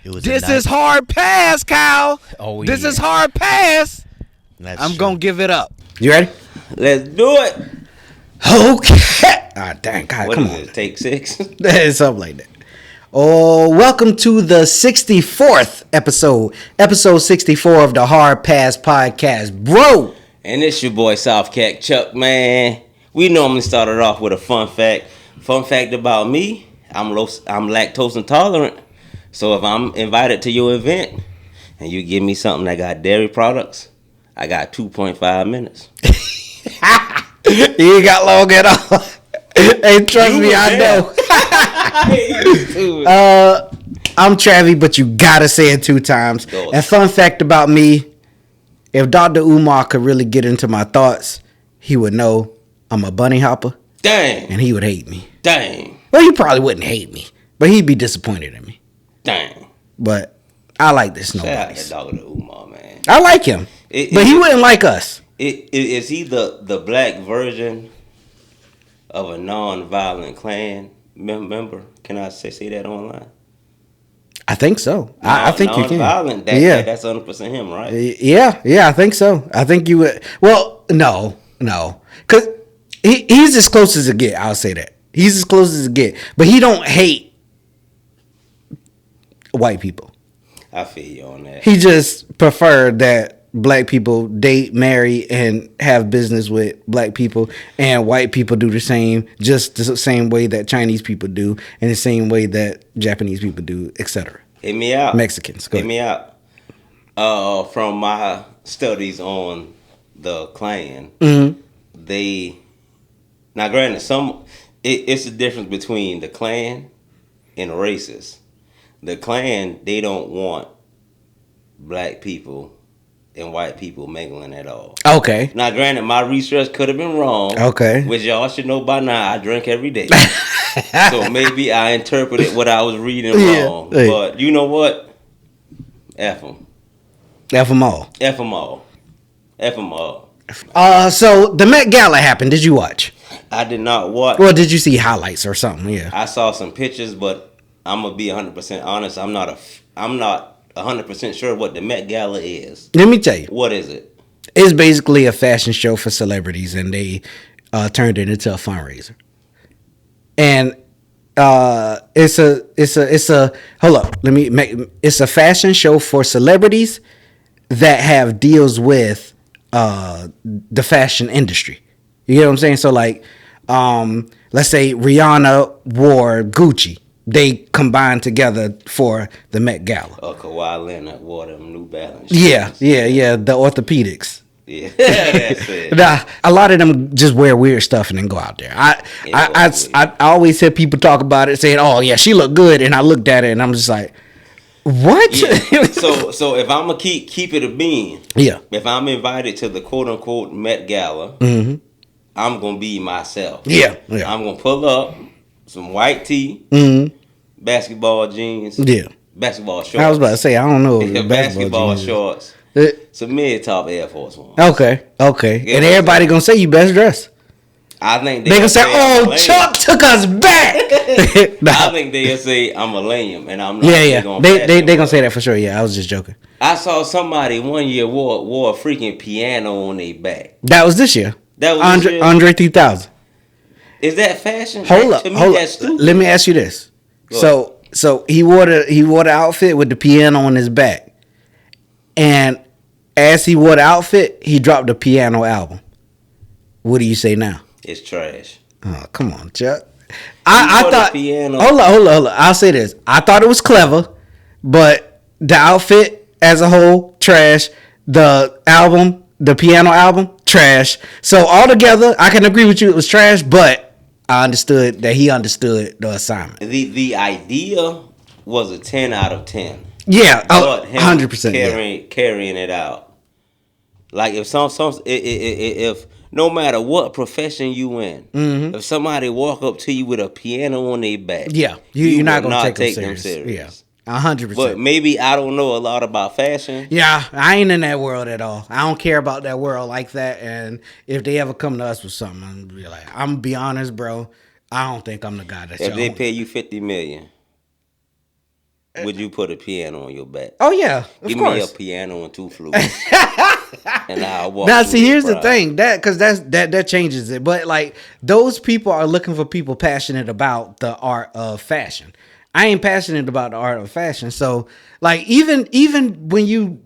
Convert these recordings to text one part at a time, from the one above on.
This is hard pass, Kyle. Oh, this is hard pass. I'm going to give it up. You ready? Let's do it. Okay. Ah, dang, God, come on. Take 6? Something like that. Oh, welcome to the 64th episode. Episode 64 of the Hard Pass Podcast, bro. And it's your boy, South Cat Chuck, man. We normally started off with a fun fact. Fun fact about me, I'm lactose intolerant. So if I'm invited to your event and you give me something that got dairy products, I got 2.5 minutes. You ain't got long at all. Hey, trust me, I know. I'm Travey, but you gotta say it 2 times. And fun fact about me, if Dr. Umar could really get into my thoughts, he would know I'm a bunny hopper. Dang. And he would hate me. Dang. Well, he probably wouldn't hate me, but he'd be disappointed in me. Dang. But I like this Shout out nobodies. to Dr. Umar, man. I like him, but he wouldn't like us. Is he the black version of a non-violent Klan member? Can I say that online? I think so. I think you can. Non-violent, that's 100% him, right? Yeah, I think so. I think you would. Well, no, because he's as close as it get. I'll say that he's as close as it get, but he don't hate white people. I feel you on that. He just preferred that black people date, marry, and have business with black people, and white people do the same, just the same way that Chinese people do, and the same way that Japanese people do, etc. Hit me out. Mexicans. Go Hit me out. From my studies on the Klan, they now granted it's the difference between the Klan and racists. The Klan, they don't want black people and white people mingling at all. Okay. Now, granted, my research could have been wrong. Okay. Which y'all should know by now. I drink every day. So maybe I interpreted what I was reading wrong. Yeah. But you know what? F them. F them all. F them all. F them all. So the Met Gala happened. Did you watch? I did not watch. Well, did you see highlights or something? Yeah. I saw some pictures, but I'm gonna be 100% honest. I'm not 100% sure what the Met Gala is. Let me tell you. What is it? It's basically a fashion show for celebrities, and they turned it into a fundraiser. And it's a hold up. It's a fashion show for celebrities that have deals with the fashion industry. You know what I'm saying? So like, let's say Rihanna wore Gucci. They combined together for the Met Gala. Kawhi Leonard wore them New Balance. Yeah, the orthopedics. Yeah, that's it. Nah, a lot of them just wear weird stuff and then go out there. I always hear people talk about it, saying, "Oh yeah, she looked good," and I looked at it and I'm just like, "What?" Yeah. So if I'm gonna keep it a bean, yeah. If I'm invited to the quote unquote Met Gala, I'm gonna be myself. Yeah. I'm gonna pull up some white tee, basketball jeans, basketball shorts. I was about to say, I don't know. Basketball shorts. Some mid-top Air Force Ones. Okay. And everybody gonna say you best dressed. I think they gonna say, "Oh, Chuck took us back." I think they'll say I'm a lame, and I'm not. Yeah. They gonna say that for sure. Yeah, I was just joking. I saw somebody one year wore a freaking piano on their back. That was this year. That was Andre 3000. Is that fashion? Hold up. That's stupid. Let me ask you this. So he wore the outfit with the piano on his back, and as he wore the outfit, he dropped the piano album. What do you say now? It's trash. Oh, come on, Chuck. I thought. Piano. Hold on. I'll say this. I thought it was clever, but the outfit as a whole, trash. The album, the piano album, trash. So altogether, I can agree with you. It was trash, but I understood that he understood the assignment. The idea was a 10 out of 10. Yeah, but 100%. Carrying it out. Like if no matter what profession you in, if somebody walk up to you with a piano on their back, you're not gonna take them serious. Yeah, 100%. But maybe I don't know a lot about fashion. Yeah, I ain't in that world at all. I don't care about that world like that. And if they ever come to us with something, I'm gonna be honest, bro. I don't think I'm the guy that's. If they pay you $50 million, would you put a piano on your back? Oh yeah, of Give course. me a piano and 2 flutes, and I'll walk. Now, see, here's the bride. thing that changes it. But like those people are looking for people passionate about the art of fashion. I ain't passionate about the art of fashion. So like even when you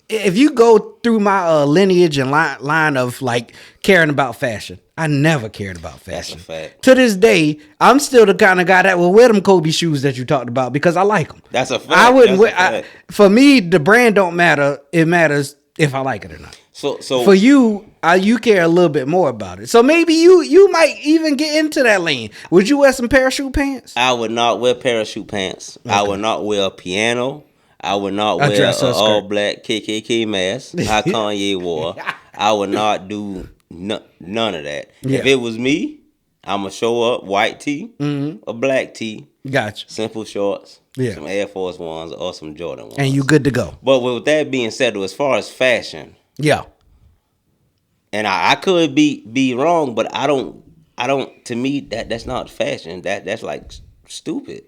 if you go through my lineage and line of like caring about fashion, I never cared about fashion. That's a fact. To this day, I'm still the kind of guy that will wear them Kobe shoes that you talked about because I like them. That's a fact. I wouldn't That's a wear. fact. For me, the brand don't matter. It matters if I like it or not. So For you, you care a little bit more about it. So maybe you might even get into that lane. Would you wear some parachute pants? I would not wear parachute pants. Okay. I would not wear a piano. I would not wear an all black KKK mask. How Kanye wore. I would not do none of that. Yeah. If it was me, I'ma show up white tee, a black tee, gotcha, simple shorts, some Air Force Ones or some Jordan ones, and you good to go. But with that being said, as far as fashion, and I could be wrong, but I don't. To me, that's not fashion. That's like stupid.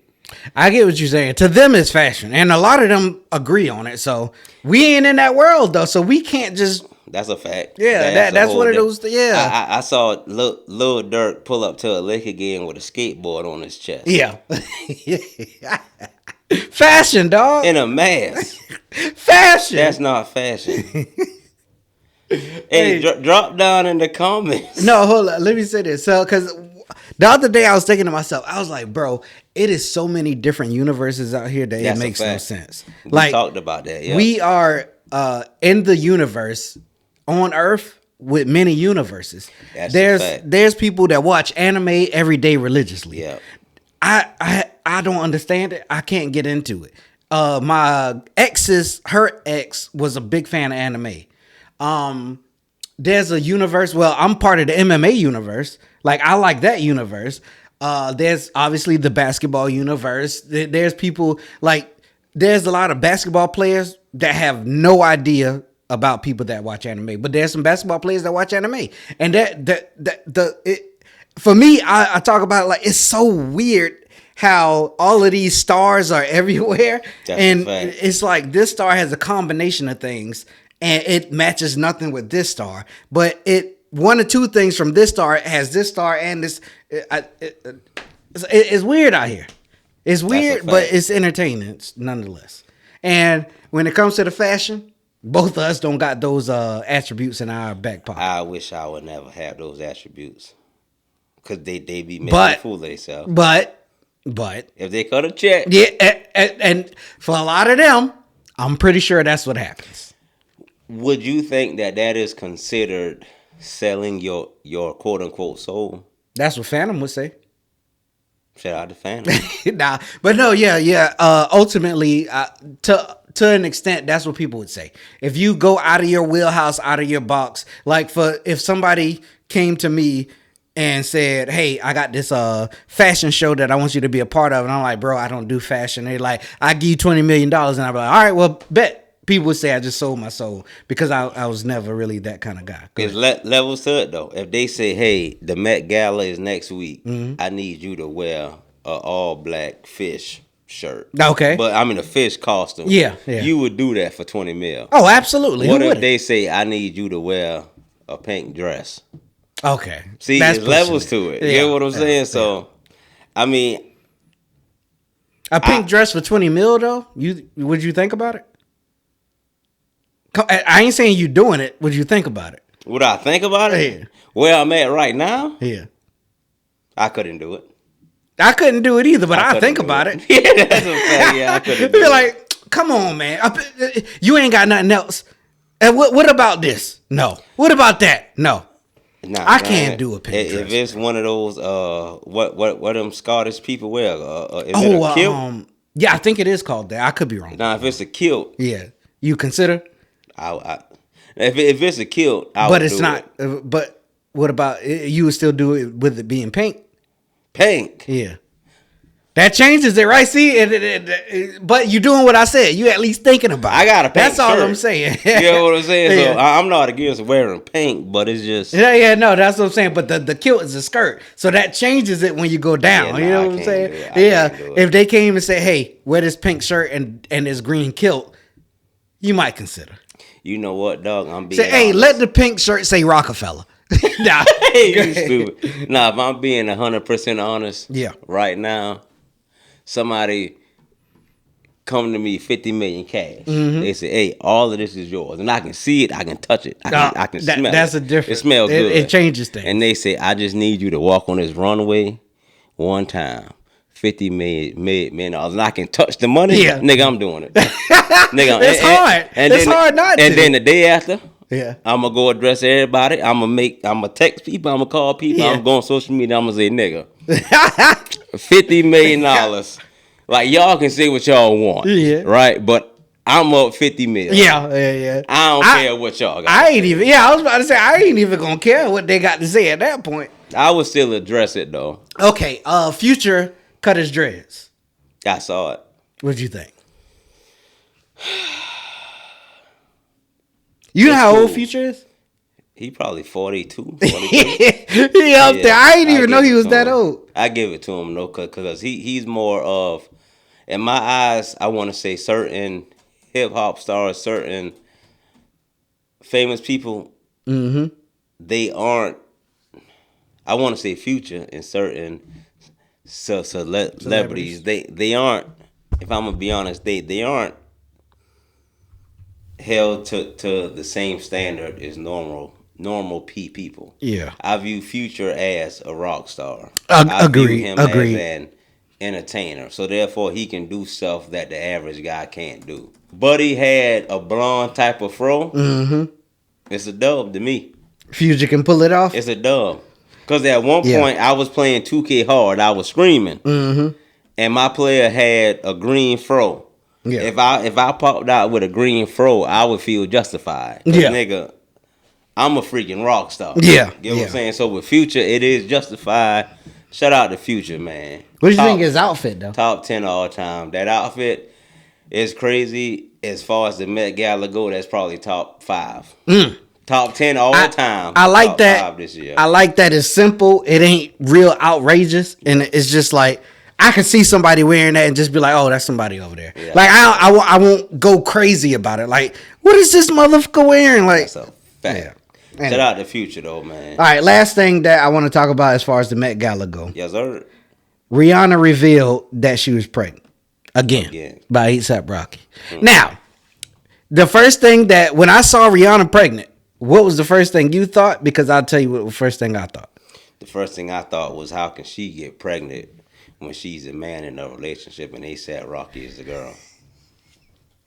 I get what you're saying. To them, it's fashion, and a lot of them agree on it. So we ain't in that world though, so we can't just. That's a fact. Yeah, that's one of those. Yeah, I saw Lil Durk pull up to a lick again with a skateboard on his chest. Yeah, fashion, dog. In a mask. Fashion. That's not fashion. Hey, drop down in the comments. No, hold on. Let me say this. So, because the other day I was thinking to myself, I was like, bro, it is so many different universes out here that it makes no sense. We talked about that. Yeah, we are in the universe on Earth with many universes. There's people that watch anime every day religiously. Yeah, I don't understand it. I can't get into it. My her ex was a big fan of anime. There's a universe. Well, I'm part of the MMA universe. Like, I like that universe. There's obviously the basketball universe. There's people like, there's a lot of basketball players that have no idea about people that watch anime, but there's some basketball players that watch anime. And for me, I talk about it like, it's so weird how all of these stars are everywhere. And it's like this star has a combination of things and it matches nothing with this star, but one or two things from this star has this star and this. It's weird out here. It's weird, but it's entertaining nonetheless. And when it comes to the fashion, both of us don't got those attributes in our back pocket. I wish I would never have those attributes, because they be making a fool of themselves. But if they cut a check, and for a lot of them, I'm pretty sure that's what happens. Would you think that is considered selling your quote unquote soul? That's what Fanum would say. Shout out to Fanum. Nah, but no, yeah. Ultimately, to an extent, that's what people would say. If you go out of your wheelhouse, out of your box, like if somebody came to me and said, "Hey, I got this fashion show that I want you to be a part of," and I'm like, "Bro, I don't do fashion." They're like, "I give you $20 million," and I'm like, "All right, well, bet." People would say I just sold my soul because I was never really that kind of guy. It's levels to it though. If they say, "Hey, the Met Gala is next week. I need you to wear a all black fish shirt." Okay. But I mean a fish costume. Yeah. You would do that for $20 million. Oh, absolutely. What if they say, "I need you to wear a pink dress"? Okay. See, there's levels to it. You get what I'm saying? So, I mean, a pink dress for $20 million though. Would you think about it? I ain't saying you doing it. Would you think about it? Would I think about it? Yeah. Where I'm at right now? Yeah. I couldn't do it. I couldn't do it either, but I think about it. Yeah, that's a fact. Yeah, I couldn't do it. Like, come on, man. You ain't got nothing else. And what about this? No. What about that? No. Nah, I can't do a pink dress. If it's one of those, what them Scottish people wear? Is it a kilt? Yeah, I think it is called that. I could be wrong. Nah, if it's a kilt. Yeah. You consider? If it's a kilt, I would but it's not. But what about you? Would still do it with it being pink? Pink. Yeah. That changes it, right? See, but you doing what I said. You at least thinking about it. I got a pink That's all shirt. I'm saying. You know what I'm saying? Yeah. So I'm not against wearing pink, but it's just No, that's what I'm saying. But the kilt is a skirt, so that changes it when you go down. Yeah, you know I what I'm can't saying? do it. I Yeah. can't do it. If they came and say, "Hey, wear this pink shirt and this green kilt," you might consider. You know what, dog? I'm being Say, "Hey, honest. let the pink shirt say Rockefeller." Nah. You stupid. Nah, if I'm being 100% honest, Yeah. right now, somebody come to me 50 million cash. Mm-hmm. They say, "Hey, all of this is yours," and I can see it, I can touch it, I can smell it. That's a difference. It smells good. It changes things. And they say, "I just need you to walk on this runway one time." 50 million dollars, and I can touch the money. Yeah. Nigga, I'm doing it. Nigga, It's hard. It's hard not to. And then the day after, Yeah. I'm gonna go address everybody. I'm gonna text people. I'm gonna call people. Yeah. I'm going on social media. I'm gonna say, nigga, $50 million. Like y'all can say what y'all want, Yeah. right? But I'm up 50 million. Yeah. I don't care what y'all got. I ain't even. Yeah, I was about to say I ain't even gonna care what they got to say at that point. I would still address it though. Okay. Future cut his dreads. I saw it. What'd you think? You know how cool. old Future is? He probably 42, 43. He up there. I didn't even know he was that old. I give it to him though, because he's more of, in my eyes, I want to say certain hip hop stars, certain famous people. Mm-hmm. They aren't. I want to say Future and certain celebrities. They aren't. If I'm gonna be honest, they aren't held to the same standard as normal people. Yeah. I view Future as a rock star. Agree. I view him as an entertainer. So therefore he can do stuff that the average guy can't do. Buddy had a blonde type of fro. Mm-hmm. It's a dub to me. Future can pull it off. It's a dub. Because at one point I was playing 2K hard. I was screaming. Mm-hmm. And my player had a green fro. Yeah. If I popped out with a green fro, I would feel justified. Yeah. Nigga, I'm a freaking rock star. Yeah. Get what I'm saying? So with Future, it is justified. Shout out to Future, man. What do you think his outfit though? Top 10 all time. That outfit is crazy. As far as the Met Gala go, that's probably top 5. Top 10 all time. I like top that. 5 this year. I like that it's simple. It ain't real outrageous, and it's just like I can see somebody wearing that and just be like, "Oh, that's somebody over there." Yeah. Like I won't go crazy about it. Like, what is this motherfucker wearing? Like, That's a fact. Yeah. Shout out to Future though, man. All right, last thing that I want to talk about as far as the Met Gala go. Yes, sir. Rihanna revealed that she was pregnant again. By A$AP Rocky. Now, the first thing that when I saw Rihanna pregnant, what was the first thing you thought? Because I'll tell you what the first thing I thought. The first thing I thought was, how can she get pregnant when she's a man in a relationship and A$AP Rocky is the girl?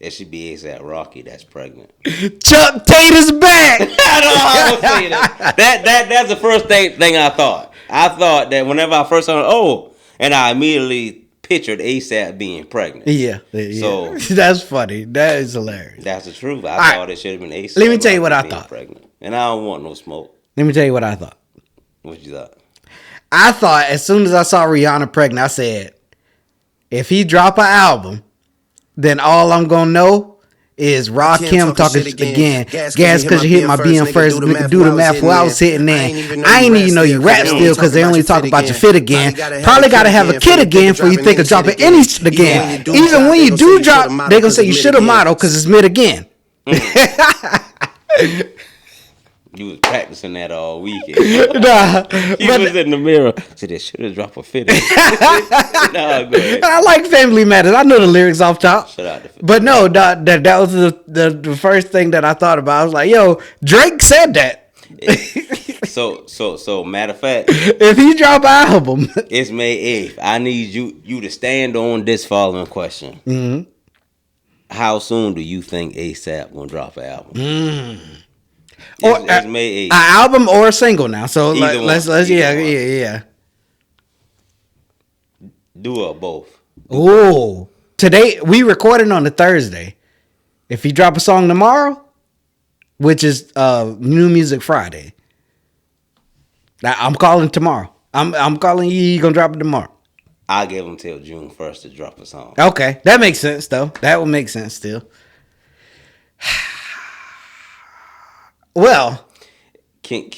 It should be A$AP Rocky that's pregnant. Chuck Tater's back. I know I was saying that. That's the first thing I thought. I thought that whenever I first saw it, and I immediately pictured A$AP being pregnant. Yeah. So that's funny. That is hilarious. that's the truth. I All thought right. it should have been A$AP. Let me tell you what I being thought. Pregnant. And I don't want no smoke. Let me tell you what I thought. What you thought? I thought as soon as I saw Rihanna pregnant, I said, if he drop an album, then all I'm gonna know is Rakim talking shit again. Gas because you hit my BM first. Nigga, do the math while I was hitting in. I ain't even know you rap still because they only talk about your fit again. Probably gotta have a kid again before you think of dropping any shit again. Even when you do drop, they gonna say you should have modeled because it's mid again. You was practicing that all weekend. Nah, He was in the mirror. Said, "They should have dropped a fit." Nah, go ahead. I like Family Matters. I know the lyrics off top. Shout out to But no, that was the first thing that I thought about. I was like, yo, Drake said that. So matter of fact, If he drop an album. it's May 8th. I need you to stand on this following question. Mm-hmm. How soon do you think A$AP gonna drop an album? Or It's May 8th. An album or a single now. So Either one. let's Either yeah. Do it both. Ooh. Today we recording on the Thursday. If he drop a song tomorrow, which is New Music Friday. I'm calling tomorrow. I'm calling you gonna drop it tomorrow. I give him till June 1st to drop a song. Okay, that makes sense though. That would make sense still. Well, Can't.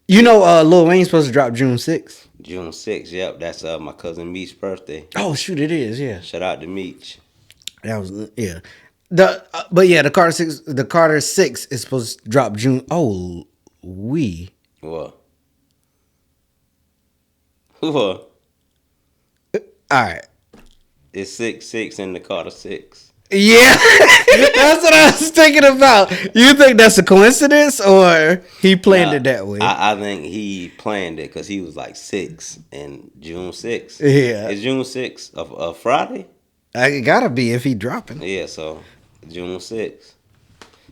you know, Lil Wayne's supposed to drop June 6th. June 6th, yep. That's my cousin Meech's birthday. Oh shoot, it is. Yeah. Shout out to Meech. That was the Carter 6 is supposed to drop June. Oh, What? All right. It's 6-6 in the Carter 6. Yeah, that's what I was thinking about. You think that's a coincidence or he planned it that way? I think he planned it because he was like 6 and June 6th. Yeah. Is June 6th a Friday? It gotta be if he dropping. Yeah, so June 6th.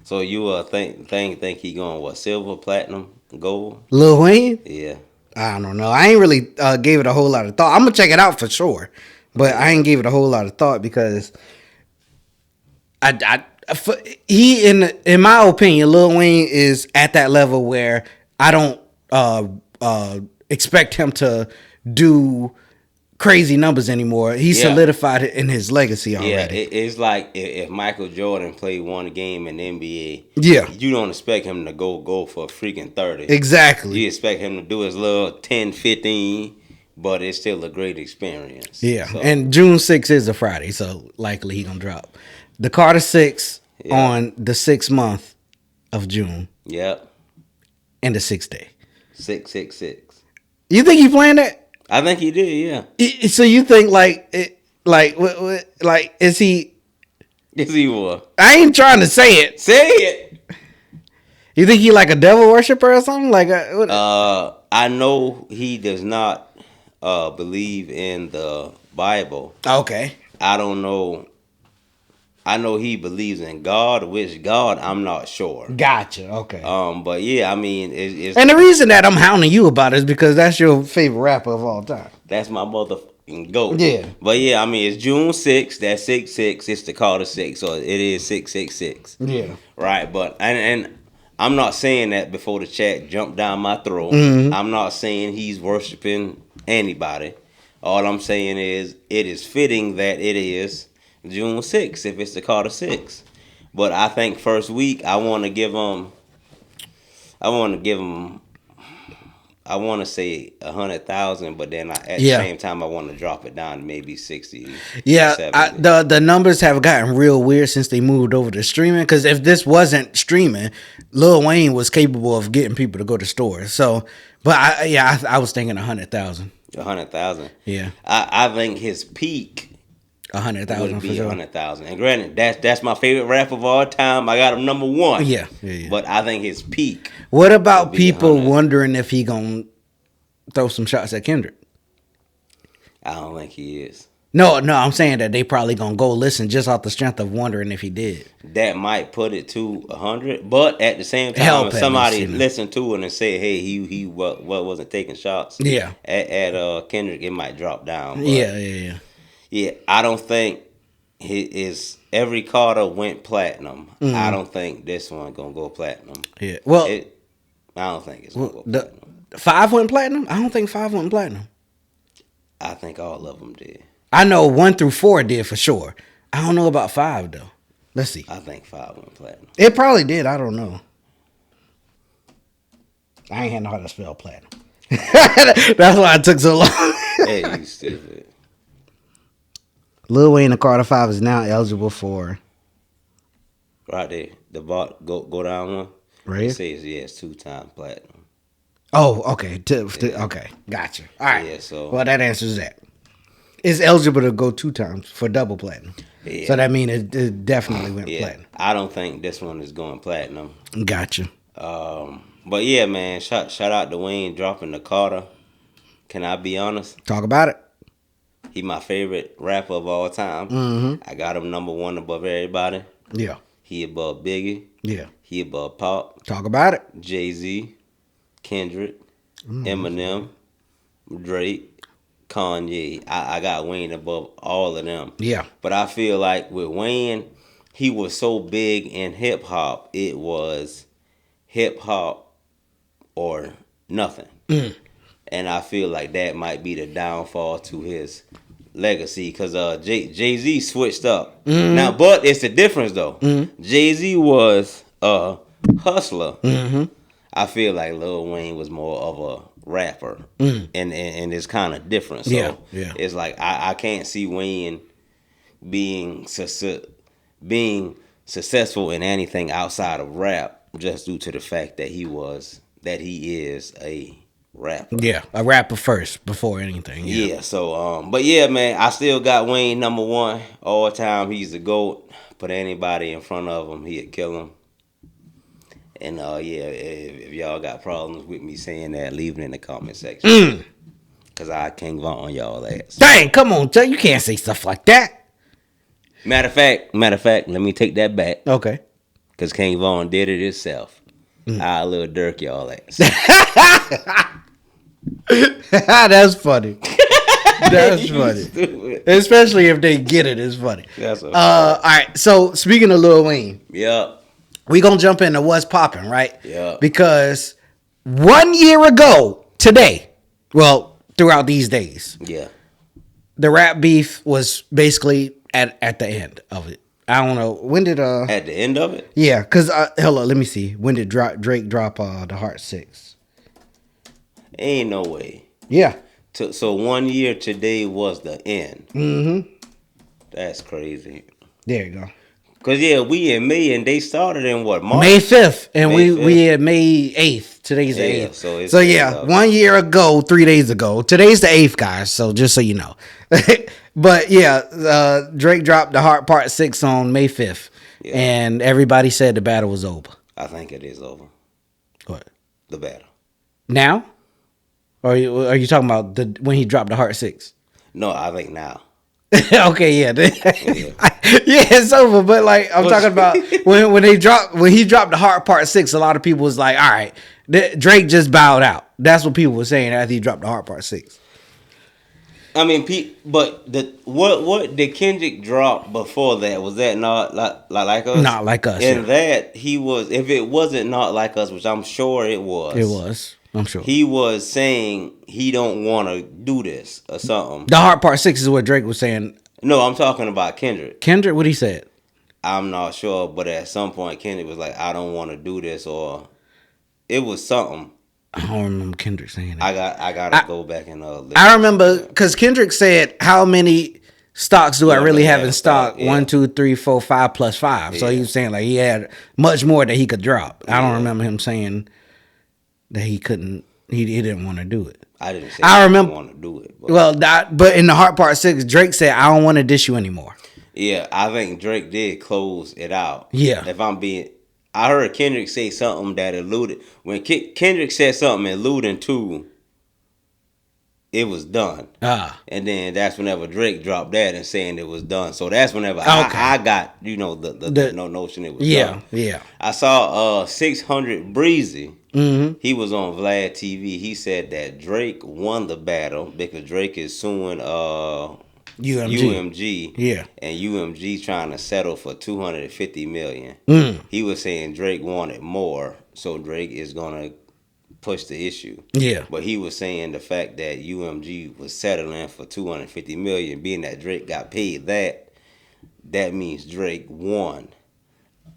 So you think he going what, silver, platinum, gold? Lil Wayne? Yeah. I don't know. I ain't really gave it a whole lot of thought. I'm gonna check it out for sure, but I ain't gave it a whole lot of thought because he in my opinion, Lil Wayne is at that level where I don't expect him to do crazy numbers anymore. He's solidified it in his legacy already. Yeah, it's like if Michael Jordan played one game in the NBA, you don't expect him to go for a freaking 30. Exactly. You expect him to do his little 10, 15, but it's still a great experience. Yeah, so. And June 6th is a Friday, so likely he gonna drop the Carter 6 on the 6th month of June. Yep. And the 6th day. 666. You think he planned that? I think he did, yeah. So you think is he? Is he what? I ain't trying to say it. Say it. You think he like a devil worshiper or something? I know he does not believe in the Bible. Okay. I don't know. I know he believes in God. Which God, I'm not sure. Gotcha. Okay. But yeah, I mean, it's and the reason that I'm hounding you about it is because that's your favorite rapper of all time. That's my motherfucking goat. Yeah. But yeah, I mean, it's June 6th. That's 6-6. It's the Carter 6, so it is 666. Yeah. Right. But and I'm not saying that before the chat jumped down my throat. Mm-hmm. I'm not saying he's worshiping anybody. All I'm saying is it is fitting that it is June 6th if it's the Carter 6. But I think first week I want to say 100,000, but then at the same time I want to drop it down to maybe 60. Yeah, the numbers have gotten real weird since they moved over to streaming. Because if this wasn't streaming, Lil Wayne was capable of getting people to go to stores. So, but I was thinking 100,000. 100,000. Yeah, I think his peak 100,000 would for be sure. 100,000. And granted, that's my favorite rapper of all time. I got him number one. Yeah. But I think his peak. What about people wondering if he gonna throw some shots at Kendrick? I don't think he is. No, I'm saying that they probably gonna go listen just off the strength of wondering if he did. That might put it to 100, but at the same time, if somebody listened to it and say, "Hey, he wasn't taking shots," at Kendrick, it might drop down. But yeah, I don't think every Carter went platinum. Mm-hmm. I don't think this one gonna go platinum. Yeah, well, I don't think it's gonna go platinum. 5 went platinum. I don't think 5 went platinum. I think all of them did. I know 1 through 4 did for sure. I don't know about 5 though. Let's see. I think 5 went platinum. It probably did. I don't know. I ain't had know how to spell platinum. That's why it took so long. Hey, you stupid. Lil Wayne and Carter 5 is now eligible for. Right there, the bot go down one. Right. It says it's 2-time platinum. Oh, okay. Okay, gotcha. All right. Yeah, so well, that answers that. It's eligible to go 2 times for double platinum. Yeah. So that means it definitely went platinum. I don't think this one is going platinum. Gotcha. But yeah, man, shout out to Wayne dropping the Carter. Can I be honest? Talk about it. He my favorite rapper of all time. Mm-hmm. I got him number 1 above everybody. Yeah. He above Biggie. Yeah. He above Pop. Talk about it. Jay-Z, Kendrick, Eminem, Drake, Kanye. I got Wayne above all of them. Yeah. But I feel like with Wayne, he was so big in hip hop, it was hip hop or nothing. and I feel like that might be the downfall to his legacy because Jay-Z switched up. Now, but it's the difference though. Jay-Z was a hustler. I feel like Lil Wayne was more of a rapper, and it's kind of different. So it's like I can't see Wayne being successful in anything outside of rap just due to the fact that he is a rapper. Yeah, a rapper first before anything. Yeah. So but yeah, man, I still got Wayne number one all time. He's the GOAT. Put anybody in front of him, he'd kill him. And if y'all got problems with me saying that, leave it in the comment section. Cause I can't vote on y'all ass. Dang, come on, you can't say stuff like that. Matter of fact, let me take that back. Okay. Cause King Von did it himself. I little Dirk y'all ass. That's funny. That's funny. Stupid. Especially if they get it, it's funny. That's all right. So speaking of Lil Wayne. Yep. We gonna jump into what's popping, right? Yeah. Because 1 year ago today, well, throughout these days, the rap beef was basically at the end of it. I don't know when did at the end of it. Yeah, because hello, let me see. When did Drake drop the Heart 6? Ain't no way. Yeah. So 1 year today was the end. That's crazy. There you go. Cause we in May and they started in what, March? May 5th, and we at May 8th. Today's the 8th. So yeah, 1 year ago, 3 days ago. Today's the 8th, guys. So just so you know. But yeah, Drake dropped the Heart Part 6 on May 5th, and everybody said the battle was over. I think it is over. What? The battle. Now? Or are you talking about when he dropped the Heart 6? No, I think now. Okay, yeah, it's over. But like I'm talking about when he dropped the Heart Part 6, a lot of people was like, all right, Drake just bowed out. That's what people were saying after he dropped the Heart Part 6. I mean, but what did Kendrick drop before that? Was that not like us? Not like us. And that he was, if it wasn't not like us, which I'm sure it was. It was. I'm sure. He was saying he don't want to do this or something. The Heart Part 6 is what Drake was saying. No, I'm talking about Kendrick. Kendrick, what he said? I'm not sure, but at some point Kendrick was like, I don't want to do this, or it was something. I don't remember Kendrick saying that. I gotta go back and I remember because Kendrick said, how many stocks do I really have in stock? Yeah. 1, 2, 3, 4, 5 plus 5. So he was saying like he had much more that he could drop. I don't remember him saying that he couldn't. He didn't want to do it. I didn't say I remember want to do it. But in the Heart Part 6, Drake said, I don't want to dish you anymore. Yeah, I think Drake did close it out. Yeah. I heard Kendrick say something that alluded, when Kendrick said something alluding to, it was done. And then that's whenever Drake dropped that and saying it was done. So that's whenever I got, the notion it was done. Yeah. I saw 600 Breezy. Mm-hmm. He was on Vlad TV. He said that Drake won the battle because Drake is suing UMG. Yeah. And UMG trying to settle for $250 million. He was saying Drake wanted more, so Drake is gonna push the issue. Yeah. But he was saying the fact that UMG was settling for $250 million, being that Drake got paid that means Drake won.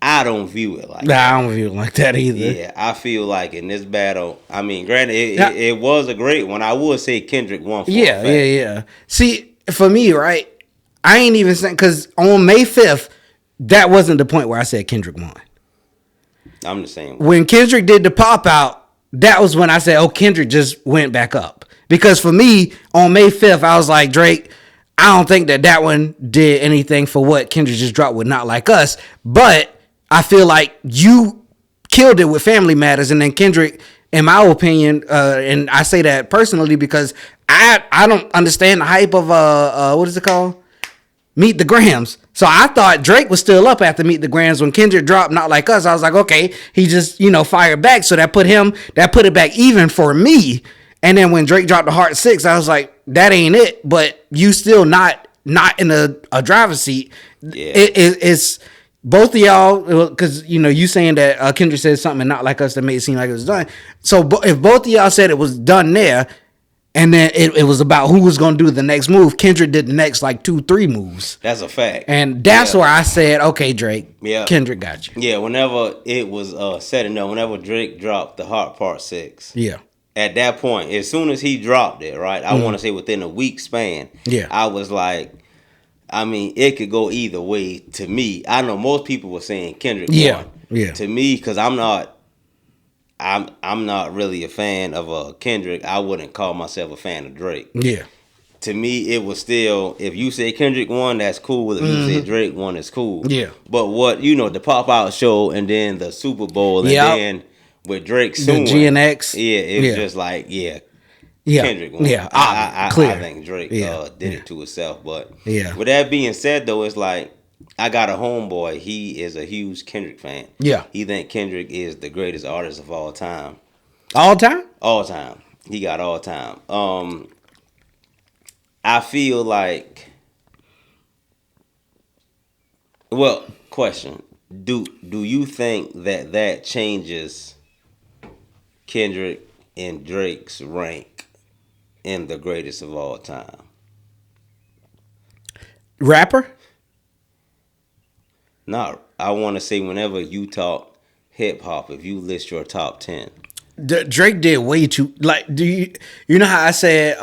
I don't view it like that. I don't view it like that either. Yeah, I feel like in this battle, I mean, granted, it was a great one. I would say Kendrick won for a fact. Yeah. See, for me, right, I ain't even saying, because on May 5th, that wasn't the point where I said Kendrick won. I'm the same. When Kendrick did the pop out, that was when I said, oh, Kendrick just went back up. Because for me, on May 5th, I was like, Drake, I don't think that one did anything for what Kendrick just dropped with Not Like Us. But I feel like you killed it with Family Matters. And then Kendrick, in my opinion, and I say that personally because I don't understand the hype of, what is it called? Meet the Grams. So I thought Drake was still up after Meet the Grams when Kendrick dropped Not Like Us. I was like, okay, he just, fired back. So that put it back even for me. And then when Drake dropped the Heart 6, I was like, that ain't it. But you still not in a driver's seat. Yeah. It's both of y'all, because, you saying that Kendrick said something and Not Like Us that made it seem like it was done. So if both of y'all said it was done there, And then it was about who was going to do the next move. Kendrick did the next like 2-3 moves. That's a fact. And that's where I said, okay, Drake, Kendrick got you. Yeah, whenever it was said and done, whenever Drake dropped the Heart Part 6. Yeah. At that point, as soon as he dropped it, right, I want to say within a week span, I was like, I mean, it could go either way to me. I know most people were saying Kendrick won. Yeah. To me, because I'm not really a fan of Kendrick. I wouldn't call myself a fan of Drake. Yeah. To me, it was still, if you say Kendrick won, that's cool. If you say Drake won, it's cool. Yeah. But the Pop Out show and then the Super Bowl and then with Drake soon. The GNX. Yeah, it was just like, Kendrick won. Yeah, I think Drake did it to himself. But with that being said, though, it's like, I got a homeboy. He is a huge Kendrick fan. Yeah. He think Kendrick is the greatest artist of all time. All time? All time. He got all time. I feel like, well, question. Do you think that changes Kendrick and Drake's rank in the greatest of all time? Rapper? No, I want to say whenever you talk hip hop, if you list your top 10. Drake did way too, like, do you know how I said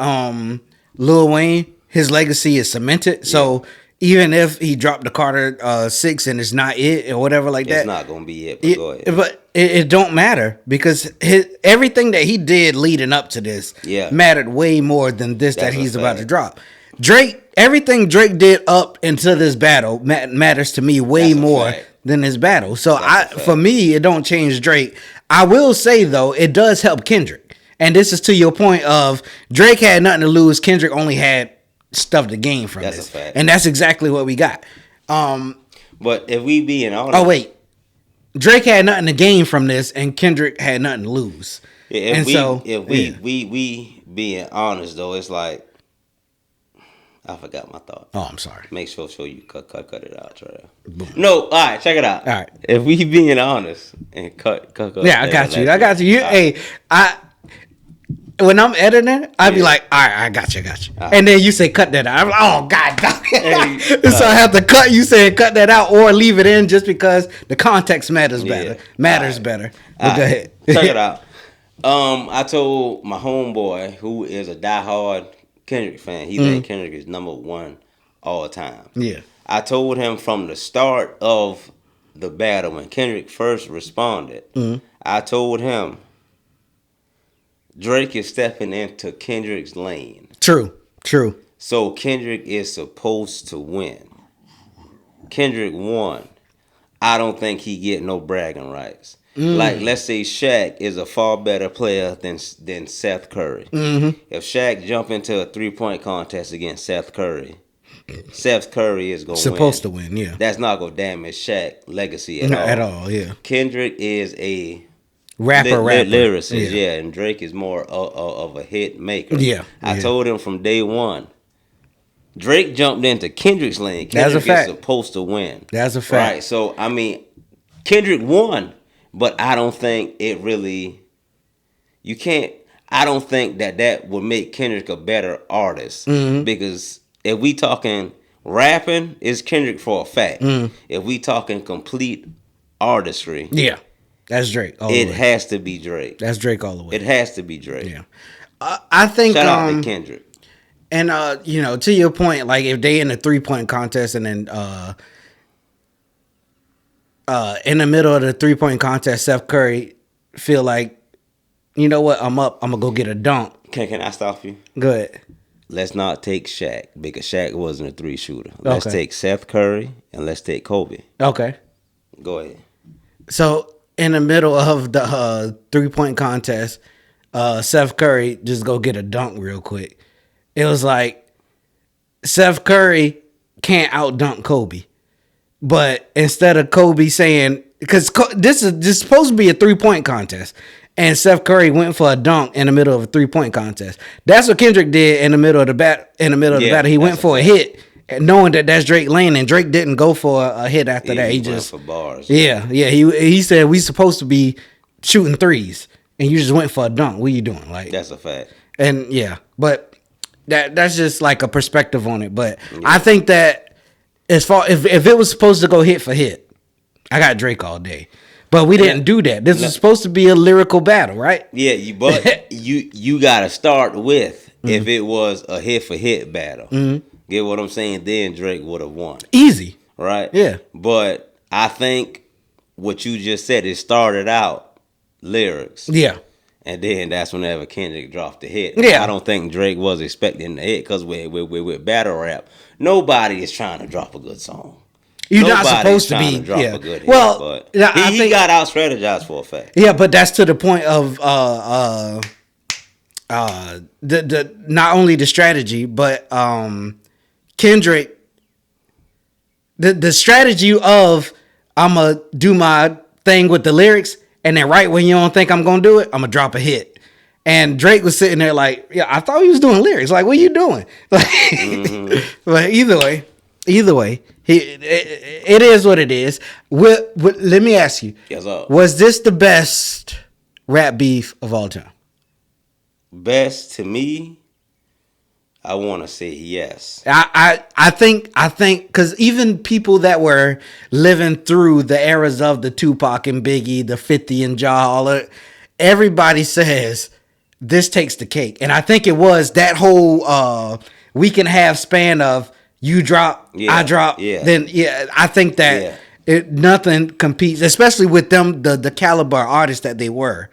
Lil Wayne, his legacy is cemented? So even if he dropped the Carter 6 and it's not it or whatever like that. It's not going to be it, but go ahead. But it don't matter because everything that he did leading up to this mattered way more than this that he's about to drop. Drake, everything Drake did up until this battle matters to me way more than this battle. So for me, it don't change Drake. I will say though, it does help Kendrick. And this is to your point of Drake had nothing to lose. Kendrick only had stuff to gain from this. That's a fact. And that's exactly what we got. But if we being honest. Oh wait, Drake had nothing to gain from this, and Kendrick had nothing to lose. Yeah, if we being honest though, it's like. I forgot my thought. Oh, I'm sorry. Make sure you cut it out, Trey. No, all right, check it out. All right. If we being honest and cut. Yeah, I got you. I got you. Hey, when I'm editing, I'd be like, all right, I got you. And then you say cut that out. I'm like, oh God, so I have to cut. You saying cut that out or leave it in just because the context matters better. Better. But go ahead. Check it out. I told my homeboy who is a diehard Kendrick fan. He think Kendrick is number one all time. Yeah. I told him from the start of the battle when Kendrick first responded, I told him Drake is stepping into Kendrick's lane. True. So Kendrick is supposed to win. Kendrick won. I don't think he get no bragging rights. Like, let's say Shaq is a far better player than Seth Curry. If Shaq jump into a 3-point contest against Seth Curry is going to win. Supposed to win, yeah. That's not going to damage Shaq's legacy at all. At all, yeah. Kendrick is a rapper. Lyricist, and Drake is more of a hit maker. Yeah. I told him from day one, Drake jumped into Kendrick's lane. Kendrick is supposed to win. That's a fact. Right, so, I mean, Kendrick won. But I don't think it really, I don't think that would make Kendrick a better artist. Because if we talking rapping, it's Kendrick for a fact. If we talking complete artistry. Yeah, that's Drake. It has to be Drake. That's Drake all the way. It has to be Drake. Yeah. I think. Shout out to Kendrick. And, to your point, like if they in a 3-point contest and then, in the middle of the 3-point contest, Steph Curry feel like, you know what, I'm up, I'm gonna go get a dunk. Can I stop you? Go ahead. Let's not take Shaq because Shaq wasn't a 3-shooter. Let's take Steph Curry and let's take Kobe. Okay. Go ahead. So in the middle of the 3-point contest, Steph Curry just go get a dunk real quick. It was like Steph Curry can't out dunk Kobe. But instead of Kobe saying, because this is supposed to be a 3-point contest, and Steph Curry went for a dunk in the middle of a 3-point contest. That's what Kendrick did in the middle of the battle. He went for a hit, knowing that that's Drake lane, and Drake didn't go for a hit after that. He just went for bars. Yeah. He said we supposed to be shooting threes, and you just went for a dunk. What are you doing? Like that's a fact. And but that's just like a perspective on it. But I think that as far if it was supposed to go hit for hit, I got Drake all day. But we didn't do that. This was supposed to be a lyrical battle, right? Yeah, you gotta start with if it was a hit for hit battle. Get what I'm saying? Then Drake would have won. Easy. Right? Yeah. But I think what you just said, it started out lyrics. Yeah. And then that's whenever Kendrick dropped the hit. Yeah. I don't think Drake was expecting the hit because with battle rap, nobody is trying to drop a good song. You're not supposed to be. Drop a good hit, well, but I he think, got out strategized for a fact. Yeah, but that's to the point of the not only the strategy, but Kendrick, the strategy of I'm gonna do my thing with the lyrics, and then right when you don't think I'm gonna do it, I'm gonna drop a hit. And Drake was sitting there like, yeah, I thought he was doing lyrics. Like, what are you doing? Like, but either way, it is what it is. Let me ask you, Yes, sir. was this the best rap beef of all time? Best to me, I want to say yes. I think because even people that were living through the eras of the Tupac and Biggie, the 50 and Ja, all of it, everybody says this takes the cake. And I think it was that whole week and a half span of you drop, I drop. Yeah. Then I think that nothing competes, especially with them the caliber artists that they were.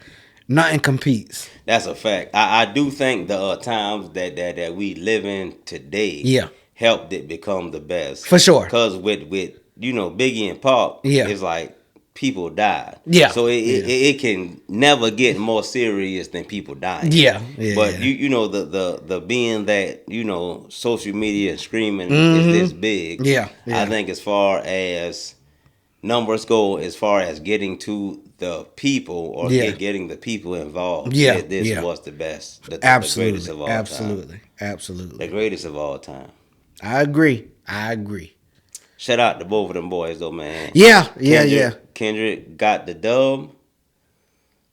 Nothing competes. That's a fact. I do think the times that we live in today helped it become the best. For sure. Because with Biggie and Pop, it's like people died. Yeah. So it can never get more serious than people dying. Yeah. But you know the being that social media and streaming is this big. Yeah. I think as far as numbers go, as far as getting to the people or getting the people involved, this was the best. The greatest of all time. Absolutely. The greatest of all time. I agree. Shout out to both of them boys though, man. Kendrick got the dub.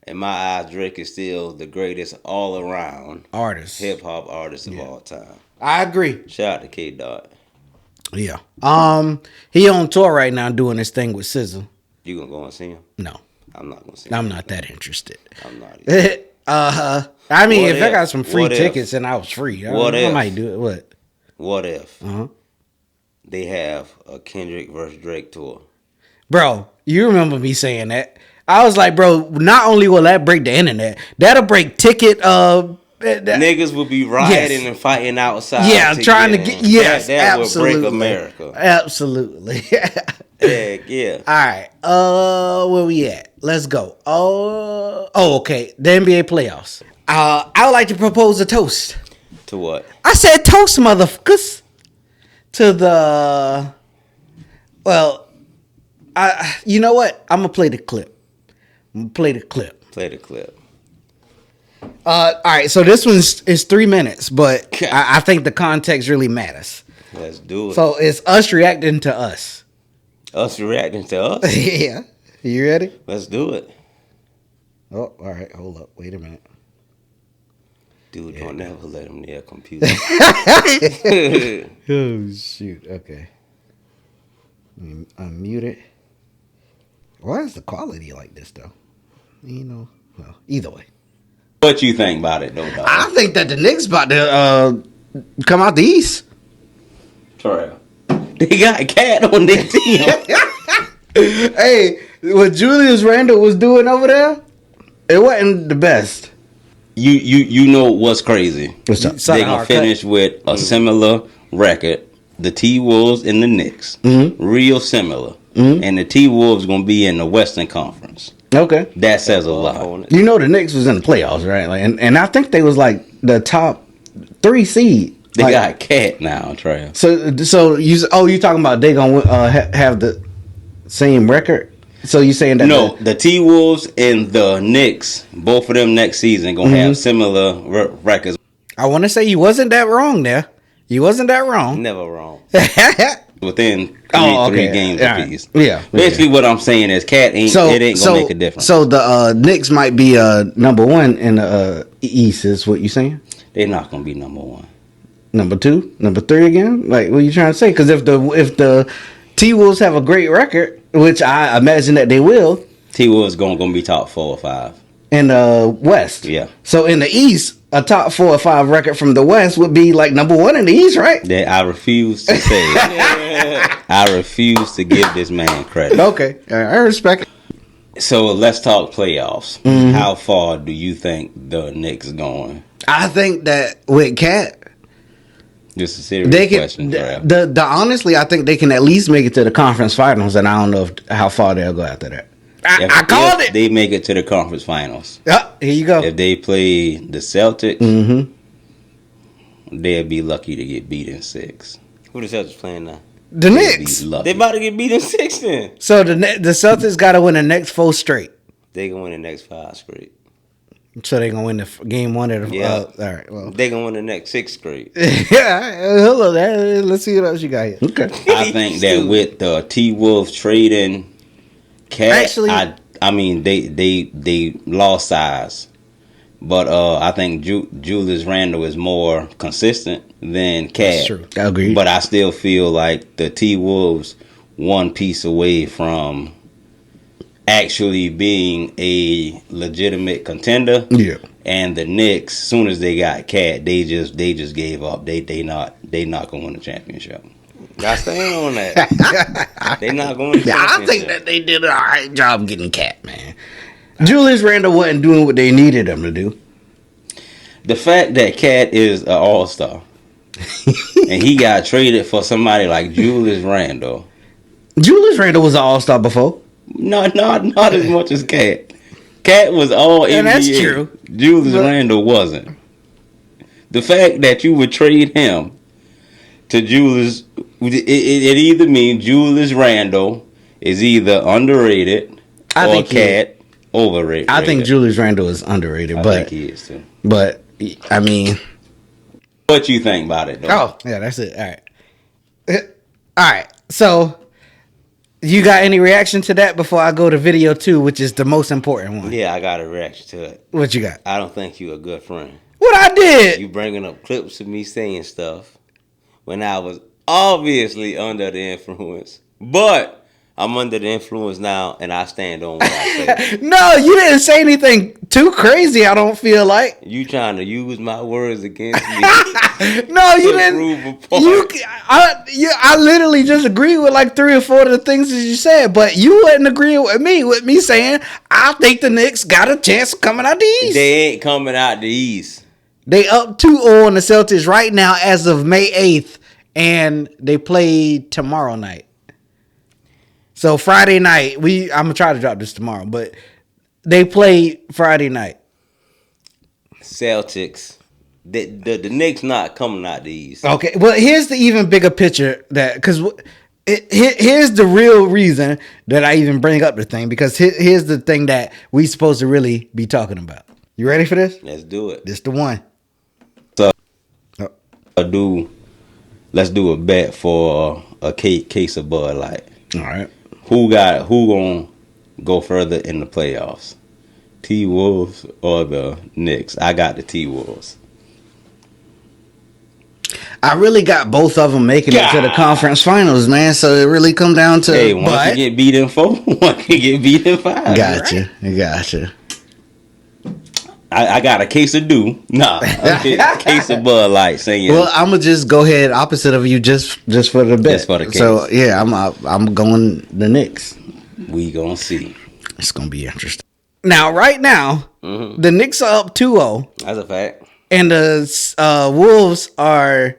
In my eyes, Drake is still the greatest all around artist, hip hop artist of all time. I agree. Shout out to K Dot. Yeah. He on tour right now doing his thing with SZA. You gonna go and see him? No. I'm not gonna see him. I'm not that interested. I'm not either. I mean, if I got some free tickets and I was free, I might do it. What if they have a Kendrick versus Drake tour? Bro, you remember me saying that. I was like, bro, not only will that break the internet, that'll break ticket niggas will be rioting and fighting outside. Yeah, trying to get that will break America. Absolutely. Heck yeah. All right. Where we at? Let's go. Okay. The NBA playoffs. I would like to propose a toast. To what? I said toast, motherfuckers. To the you know what? I'm gonna play the clip. Play the clip. All right, so this one is 3 minutes, but I think the context really matters. Let's do it. So it's us reacting to us. Us reacting to us? Yeah. You ready? Let's do it. Oh, all right. Hold up. Wait a minute. Dude, don't never let him near a computer. Oh, shoot. Okay. Unmute it. Why is the quality like this, though? Well, either way. What you think about it, though, dog? I think that the Knicks about to come out the East. Terrell. They got a cat on their team. Hey, what Julius Randle was doing over there, it wasn't the best. You know what's crazy? What's up? They're going to finish with a similar record. The T-Wolves and the Knicks. Real similar. And the T-Wolves going to be in the Western Conference. Okay. That says a lot. You know the Knicks was in the playoffs, right? Like, and I think they was like the top 3 seed. They got a cat now, Trey. So you talking about they gonna have the same record? So you saying that? No, the T-Wolves and the Knicks, both of them next season gonna have similar records. I want to say you wasn't that wrong there. You wasn't that wrong. Never wrong. Within three games apiece. Yeah. Basically, what I'm saying is, cat ain't gonna make a difference. So the Knicks might be number 1 in the East. Is what you saying? They're not gonna be number one. Number 2, number 3 again. Like, what are you trying to say? Because if the T Wolves have a great record, which I imagine that they will, T Wolves gonna be top 4 or 5 in the West. Yeah. So in the East, a top 4 or 5 record from the West would be like number 1 in the East, right? That I refuse to say. I refuse to give this man credit. Okay, I respect it. So let's talk playoffs. Mm-hmm. How far do you think the Knicks going? I think that with Cat, just a serious question. Honestly, I think they can at least make it to the conference finals, and I don't know how far they'll go after that. I called it. They make it to the conference finals. Yeah, here you go. If they play the Celtics, they'll be lucky to get beat in 6. Who the Celtics playing now? The Knicks. They about to get beat in 6 then. So the Celtics got to win the next 4 straight. They gonna win the next 5 straight. So they gonna win the game 1 of the. Yeah. All right. Well, they gonna win the next 6 straight. Yeah. Hello. Let's see what else you got here. Okay. I think that with the T Wolves trading Cat, actually, I mean they lost size, but I think Julius Randle is more consistent than Cat. That's true. I agree. But I still feel like the T Wolves one piece away from actually being a legitimate contender. Yeah. And the Knicks, soon as they got Cat, they just gave up. They not gonna win the championship. I stand on that. They not going to win the championship. I think that they did an all right job getting Cat, man. Julius Randle wasn't doing what they needed him to do. The fact that Cat is an all-star and he got traded for somebody like Julius Randle. Julius Randle was an all-star before. No, not as much as Cat. Cat was all NBA. And that's true. Julius Randle wasn't. The fact that you would trade him to Julius, it either means Julius Randle is either underrated or Cat overrated. I think Julius Randle is underrated, I think he is too. But I mean, what you think about it, though? Oh, yeah, that's it. All right. So, you got any reaction to that before I go to video 2, which is the most important one? Yeah, I got a reaction to it. What you got? I don't think you a good friend. What I did? You bringing up clips of me saying stuff when I was obviously under the influence, but I'm under the influence now, and I stand on what I say. No, you didn't say anything too crazy, I don't feel like. You trying to use my words against me. No, you didn't. I literally just agree with like 3 or 4 of the things that you said, but you wouldn't agree with me saying, I think the Knicks got a chance of coming out the East. They ain't coming out the East. They up 2-0 on the Celtics right now as of May 8th, and they play tomorrow night. So Friday night, I'm gonna try to drop this tomorrow, but they play Friday night. Celtics, the Knicks not coming out the East. Okay, well here's the even bigger picture because here's the real reason that I even bring up the thing, because here's the thing that we supposed to really be talking about. You ready for this? Let's do it. This the one. So let's do a bet for a case of Bud Light. All right. Who gonna go further in the playoffs? T-Wolves or the Knicks? I got the T-Wolves. I really got both of them making it to the conference finals, man. So it really come down to one can get beat in 4, one can get beat in 5. Gotcha. I got a case of dew. Nah, a case of Bud Light. Saying, well, I'm gonna just go ahead opposite of you just for the bet. Just for the case. So yeah, I'm going the Knicks. We gonna see. It's gonna be interesting. Now, right now, the Knicks are up 2-0. That's a fact. And the Wolves are.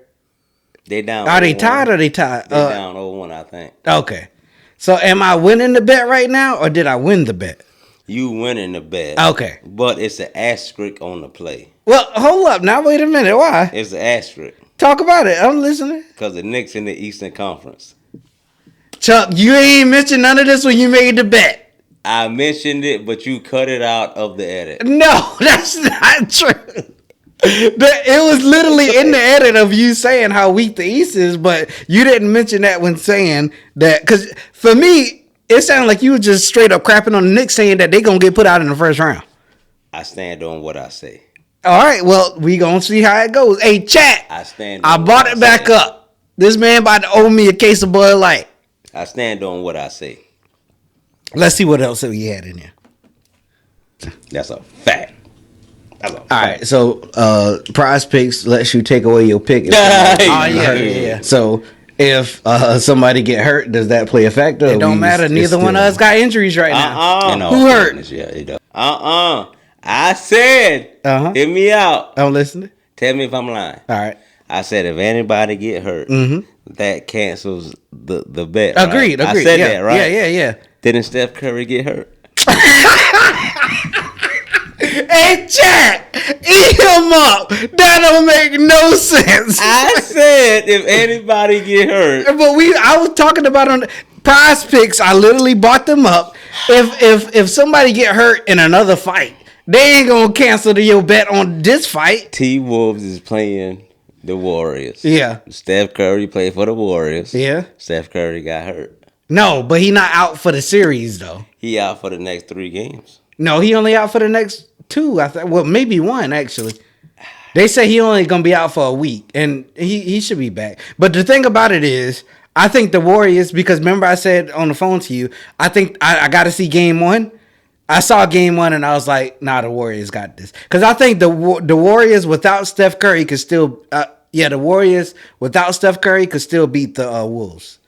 They down. Are they tied or they tied? They down 0-1, I think. Okay. So am I winning the bet right now, or did I win the bet? You winning the bet. Okay. But it's an asterisk on the play. Well, hold up. Now, wait a minute. Why? It's an asterisk. Talk about it. I'm listening. Because the Knicks in the Eastern Conference. Chuck, you ain't mentioned none of this when you made the bet. I mentioned it, but you cut it out of the edit. No, that's not true. It was literally in the edit of you saying how weak the East is, but you didn't mention that when saying that. Because for me, it sounded like you were just straight up crapping on the Knicks, saying that they're going to get put out in the first round. I stand on what I say. All right, well, we gonna see how it goes. Hey, chat. I brought it back up. This man about to owe me a case of Bud Light. I stand on what I say. Let's see what else we had in there. That's a fact. All right, so Prize Picks lets you take away your pick. Yeah. So if somebody get hurt, does that play a factor? It don't matter. Neither one of us got injuries right now. Who hurt? Yeah, it does. I said, hit me out. I'm listening. Tell me if I'm lying. All right. I said if anybody get hurt, that cancels the bet. Agreed. Right? I said yeah. that, right? Yeah. Didn't Steph Curry get hurt? Hey, chat, eat him up. That don't make no sense. I said if anybody get hurt, but I was talking about on Prize Picks. I literally bought them up. If somebody get hurt in another fight, they ain't gonna cancel your bet on this fight. T-Wolves is playing the Warriors. Yeah. Steph Curry played for the Warriors. Yeah. Steph Curry got hurt. No, but he not out for the series though. He out for the next 3 games. No, he only out for the next 2. I thought. Well, maybe 1 actually. They say he only gonna be out for a week, and he should be back. But the thing about it is, I think the Warriors, because remember I said on the phone to you, I think I got to see Game 1. I saw Game 1 and I was like, nah, the Warriors got this. Because I think the Warriors without Steph Curry could still, the Warriors without Steph Curry could still beat the Wolves.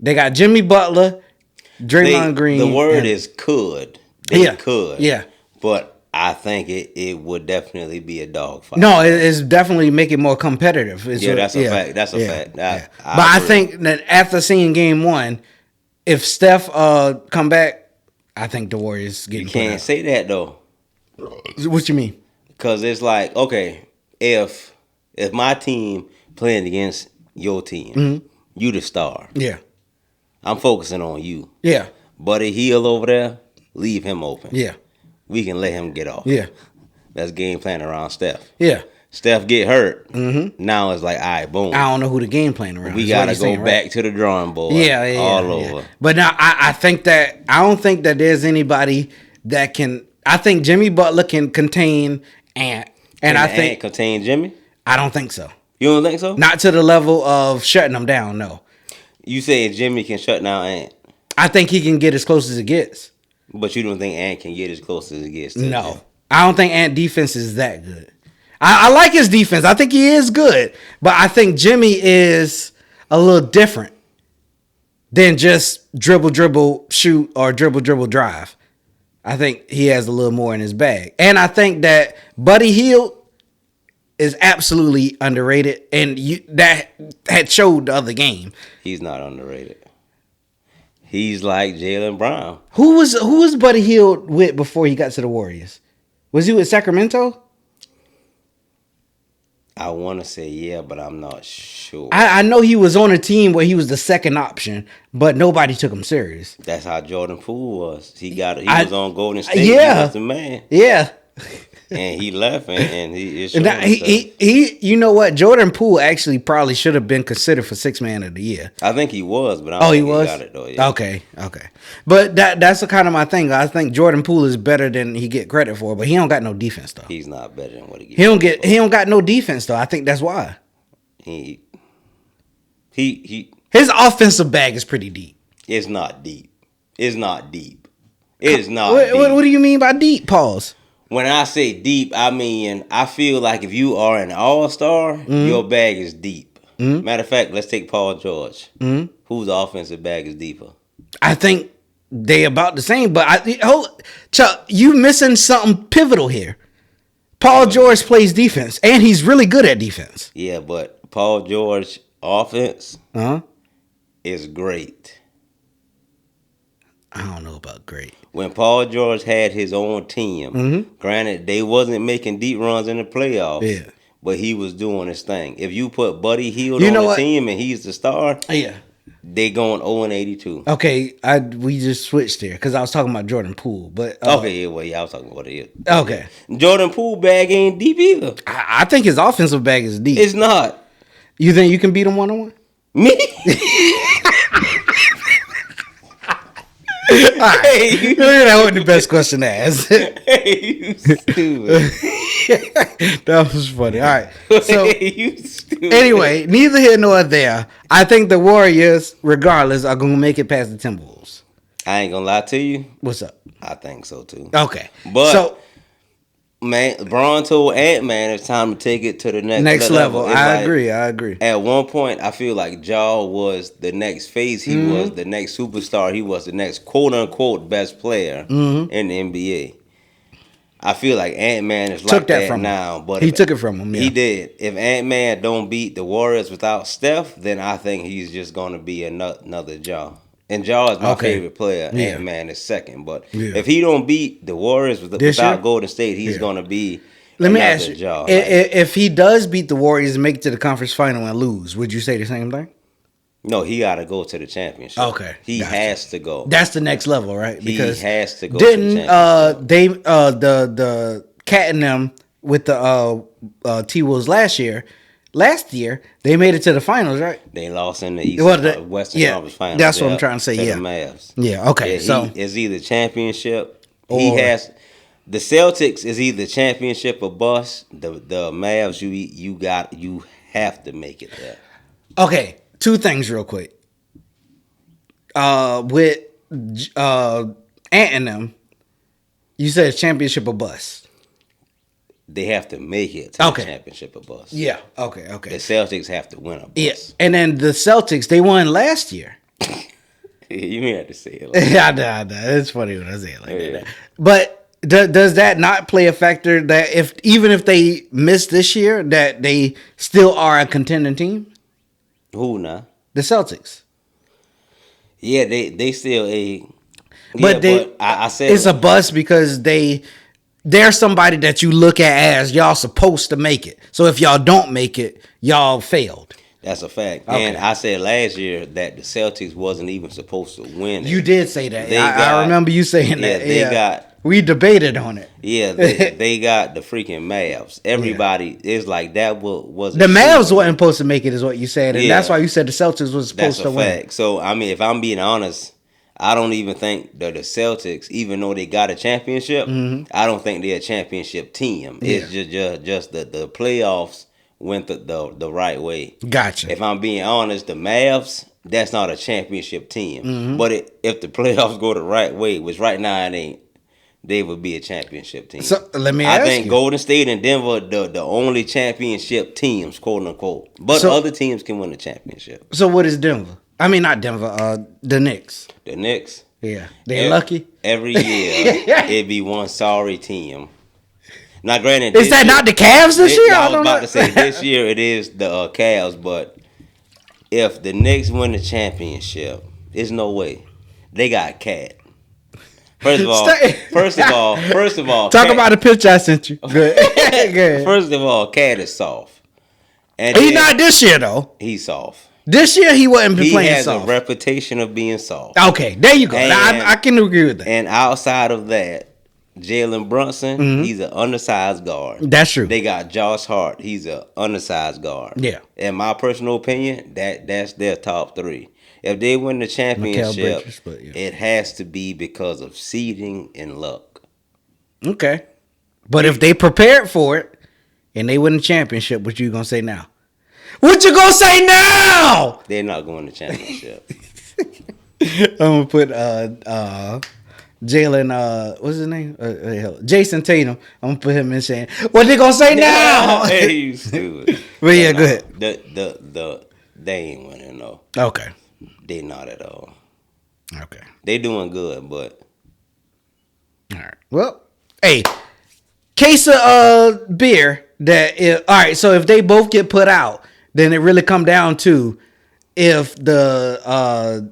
They got Jimmy Butler, Draymond Green. The word is could. They could. Yeah. But I think it would definitely be a dogfight. No, it's definitely make it more competitive. That's a fact. That's a fact. But I think that after seeing Game 1, if Steph come back, I think the Warriors get. You can't say that though. What you mean? Because it's like, okay, if my team playing against your team, you the star. Yeah. I'm focusing on you. Yeah. Buddy Hield over there, leave him open. Yeah. We can let him get off. Yeah. That's game plan around Steph. Yeah. Steph get hurt. Now it's like, all right, boom. I don't know who the game plan around. We gotta go back to the drawing board. All over. But now I don't think that there's anybody that can. I think Jimmy Butler can contain Ant, and I think Ant contain Jimmy. I don't think so. You don't think so? Not to the level of shutting them down. No. You say Jimmy can shut down Ant? I think he can get as close as it gets. But you don't think Ant can get as close as it gets? No, I don't think Ant defense is that good. I like his defense. I think he is good. But I think Jimmy is a little different than just dribble, shoot, or dribble, drive. I think he has a little more in his bag. And I think that Buddy Hield is absolutely underrated. And that had showed the other game. He's not underrated. He's like Jaylen Brown. Who was Buddy Hield with before he got to the Warriors? Was he with Sacramento? I want to say yeah, but I'm not sure. I know he was on a team where he was the second option, but nobody took him serious. That's how Jordan Poole was. He was on Golden State. Yeah. He was the man. Yeah. And he left, and he you know what? Jordan Poole actually probably should have been considered for 6th Man of the Year. I think he was, but I don't think he got it though. Yeah. Okay. But that's the kind of my thing. I think Jordan Poole is better than he get credit for, but he don't got no defense though. He's not better than what he gets. He don't got no defense though. I think that's why. He his offensive bag is pretty deep. It's not deep. It's not deep. It's not What, deep. What do you mean by deep? Pause. When I say deep, I mean, I feel like if you are an all-star, your bag is deep. Matter of fact, let's take Paul George. Whose offensive bag is deeper? I think they about the same, but Chuck, you missing something pivotal here. Paul George plays defense, and he's really good at defense. Yeah, but Paul George offense is great. I don't know about great. When Paul George had his own team, granted, they wasn't making deep runs in the playoffs, but he was doing his thing. If you put Buddy Hield on the team and he's the star, they going 0-82. Okay, we just switched there because I was talking about Jordan Poole. But I was talking about it. Okay. Jordan Poole bag ain't deep either. I think his offensive bag is deep. It's not. You think you can beat him 1-on-1? Me? right. Hey, that wasn't the best question to ask. Hey, you stupid. That was funny. All right. So Hey, you stupid. anyway, neither here nor there. I think the Warriors, regardless, are going to make it past the Timberwolves. I ain't gonna lie to you. What's up? I think so too. Okay. But so man, Braun told Ant-Man it's time to take it to the next level. I agree. At one point, I feel like Ja was the next face. He was the next superstar. He was the next quote-unquote best player in the NBA. I feel like Ant-Man is like that from now. But he took it from him. Yeah. He did. If Ant-Man don't beat the Warriors without Steph, then I think he's just going to be another Ja. And Ja is my favorite player. Yeah. Ant-Man is second. But if he don't beat the Warriors without Golden State, he's going to be Let me ask you, Ja. If he does beat the Warriors and make it to the conference final and lose, would you say the same thing? No, he got to go to the championship. Okay. He has to go. That's the next level, right? Because he has to go to the championship. The Cat and them with the T-Wolves last year, they made it to the finals, right? They lost in the Western Conference Finals. That's what I'm trying to say. The Mavs. Yeah. Okay. So it's either championship. The Celtics is either championship or bust. The Mavs, you have to make it there. Okay. Two things real quick. With Ant and them, you said championship or bust. They have to make it to the championship or bust. Yeah. Okay. The Celtics have to win a bust. Yeah. And then the Celtics, they won last year. You had to say it like that. I know. It's funny when I say it like that. But does that not play a factor that even if they miss this year, that they still are a contending team? Who now? The Celtics. Yeah, they still a. But I said it's a bust because they're somebody that you look at as y'all supposed to make it. So if y'all don't make it, y'all failed. That's a fact. Okay. And I said last year that the Celtics wasn't even supposed to win it. You did say that. I remember you saying that. We debated on it. Yeah, they got the freaking Mavs. Everybody is like that was the Mavs wasn't supposed to make it, is what you said, and that's why you said the Celtics was supposed to win. That's a fact. So I mean, if I'm being honest, I don't even think that the Celtics, even though they got a championship, I don't think they're a championship team. It's just the playoffs went the right way. Gotcha. If I'm being honest, the Mavs, that's not a championship team. But if the playoffs go the right way, which right now it ain't, they would be a championship team. So let me ask you. I think Golden State and Denver the only championship teams, quote unquote. But other teams can win the championship. So what is Denver? I mean, not Denver. The Knicks. The Knicks. Yeah, they're lucky. Every year it'd be one sorry team. Now, granted, is that not the Cavs this year? I was about to say this year it is the Cavs, but if the Knicks win the championship, there's no way. They got Cat. First of all, talk about the picture I sent you. Good. First of all, Cat is soft. And he's not this year though. He's soft. This year he wasn't playing soft. He has a reputation of being soft. Okay, there you go. I can agree with that. And outside of that, Jalen Brunson, he's an undersized guard. That's true. They got Josh Hart. He's an undersized guard. Yeah. In my personal opinion, that's their top three. If they win the championship, it has to be because of seeding and luck. Okay. But if they prepared for it and they win the championship, what you gonna say now? What you gonna say now? They're not going to championship. I'm gonna put Jalen, what's his name? Jason Tatum. I'm gonna put him in saying, what they gonna say now? Hey, you stupid. But yeah, go ahead. They ain't winning though. Okay. They not at all. Okay. They doing good, but all right. Well, hey, case of beer all right. So if they both get put out, then it really come down to if the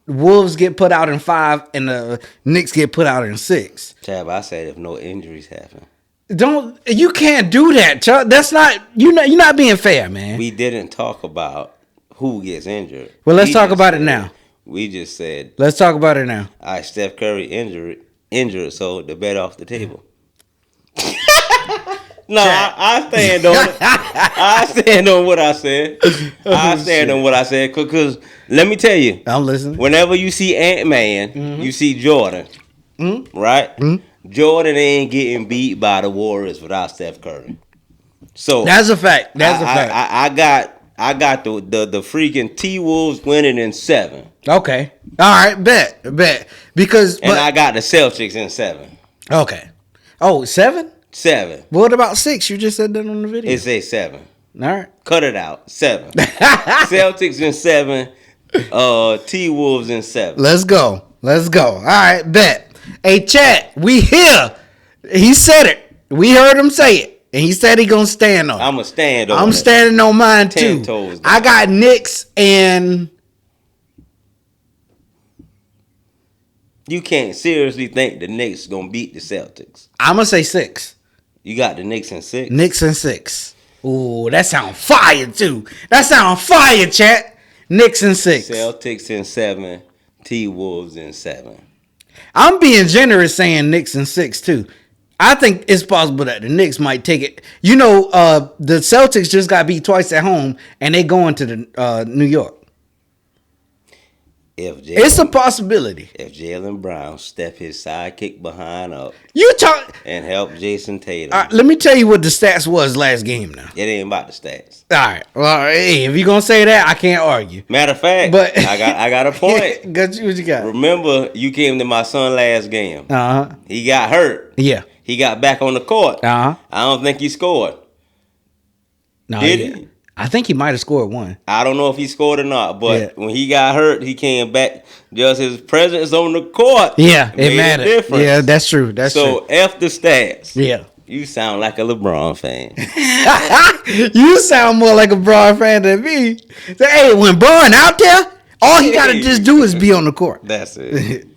Wolves get put out in 5 and the Knicks get put out in 6. Tab, I said if no injuries happen. You can't do that, Chuck. That's not you're not being fair, man. We didn't talk about who gets injured. Well, let's talk about it now. We just said let's talk about it now. All right, Steph Curry injured, so the bet off the table. No, I stand on it. I stand on what I said. I stand on what I said because Let me tell you. I'm listening. Whenever you see Ant-Man, you see Jordan, right? Jordan ain't getting beat by the Warriors without Steph Curry. So that's a fact. That's a fact. I got the freaking T-Wolves winning in 7. Okay. All right. Bet. Because I got the Celtics in 7. Okay. Oh, 7? 7. What about 6? You just said that on the video. It say 7. All right. Cut it out. 7. Celtics in 7. T-Wolves in 7. Let's go. All right. Bet. Hey, chat. We here. He said it. We heard him say it. And he said he gonna stand on it. I'm gonna stand on it. I'm standing on mine 10 too. toes down. I got Knicks and... You can't seriously think the Knicks gonna beat the Celtics. I'm gonna say 6. You got the Knicks in 6? Knicks and 6. Ooh, that sound fire too. That sound fire, chat. Knicks and 6. Celtics in 7. T-Wolves in 7. I'm being generous saying Knicks and 6 too. I think it's possible that the Knicks might take it. You know, the Celtics just got beat twice at home, and they going to the New York. It's a possibility. If Jaylen Brown step his sidekick behind up and help Jason Tatum. Let me tell you what the stats was last game now. It ain't about the stats. All right. Well, hey, if you're going to say that, I can't argue. Matter of fact, but I got a point. Got you, what you got? Remember, you came to my son last game. Uh-huh. He got hurt. Yeah. He got back on the court. Uh-huh. I don't think he scored. No, Did he? I think he might have scored one. I don't know if he scored or not, but when he got hurt, he came back. Just his presence on the court. Yeah, it mattered. Yeah, that's true. So F the stats. Yeah. You sound like a LeBron fan. You sound more like a Braun fan than me. So, hey, when Braun out there, all he got to just do is be on the court. That's it.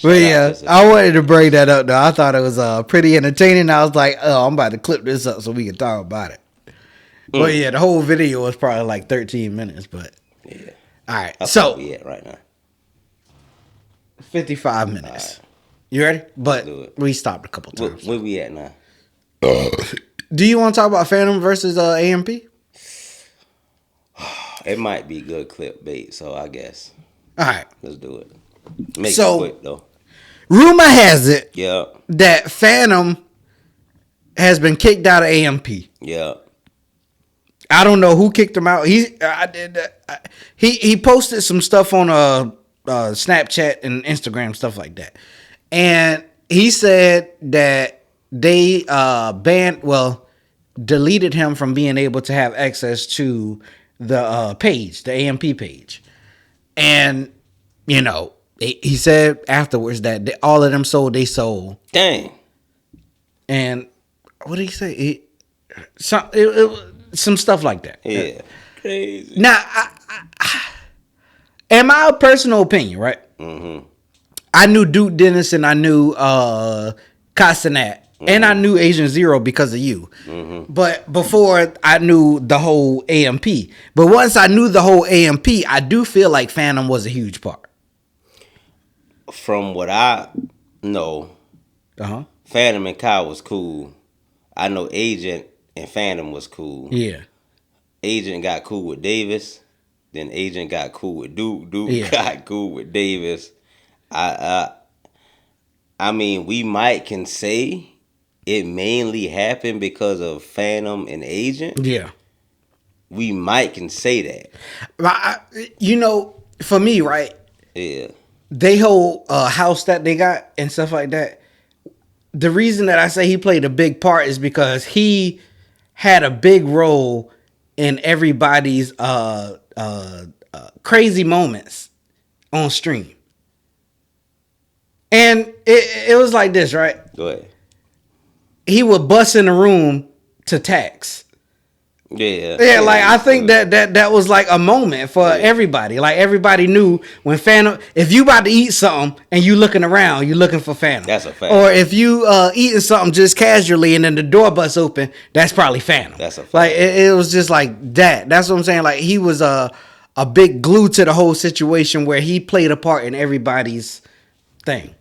But yeah, I wanted to bring that up though. I thought it was pretty entertaining. I was like, oh, I'm about to clip this up so we can talk about it. But yeah, the whole video was probably like 13 minutes. But yeah, all right. That's so we at right now. 55 minutes. Right. You ready? But we stopped a couple times. Where we at now? Do you want to talk about Fanum versus AMP? It might be good clickbait, so I guess. All right, let's do it. Make it quick though. Rumor has it, that Fanum has been kicked out of AMP. Yeah. I don't know who kicked him out. He posted some stuff on Snapchat and Instagram, stuff like that, and he said that they deleted him from being able to have access to the page, the AMP page, and you know he said afterwards that all of them sold they sold. Dang. And what did he say? Some stuff like that. Yeah. Crazy. Now, in my personal opinion, right? Mm-hmm. I knew Duke Dennis and I knew Castanet. And I knew Asian Zero because of you. Mm-hmm. But before I knew the whole AMP. But once I knew the whole AMP, I do feel like Fanum was a huge part. From what I know, Fanum and Kyle was cool. I know Agent and Fanum was cool. Yeah. Agent got cool with Davis. Then Agent got cool with Duke. Duke got cool with Davis. I mean, we can say it mainly happened because of Fanum and Agent. Yeah. We can say that. You know, for me, right? Yeah. They whole house that they got and stuff like that. The reason that I say he played a big part is because he had a big role in everybody's crazy moments on stream. And it was like this, right? Go ahead. He would bust in the room to tax. Yeah, like I think that was like a moment for everybody. Like everybody knew when Fanum, if you about to eat something and you looking around, you looking for Fanum. That's a fact. Or if you eating something just casually and then the door busts open, that's probably Fanum. That's a fact. Like it was just like that. That's what I'm saying. Like he was a big glue to the whole situation where he played a part in everybody's thing.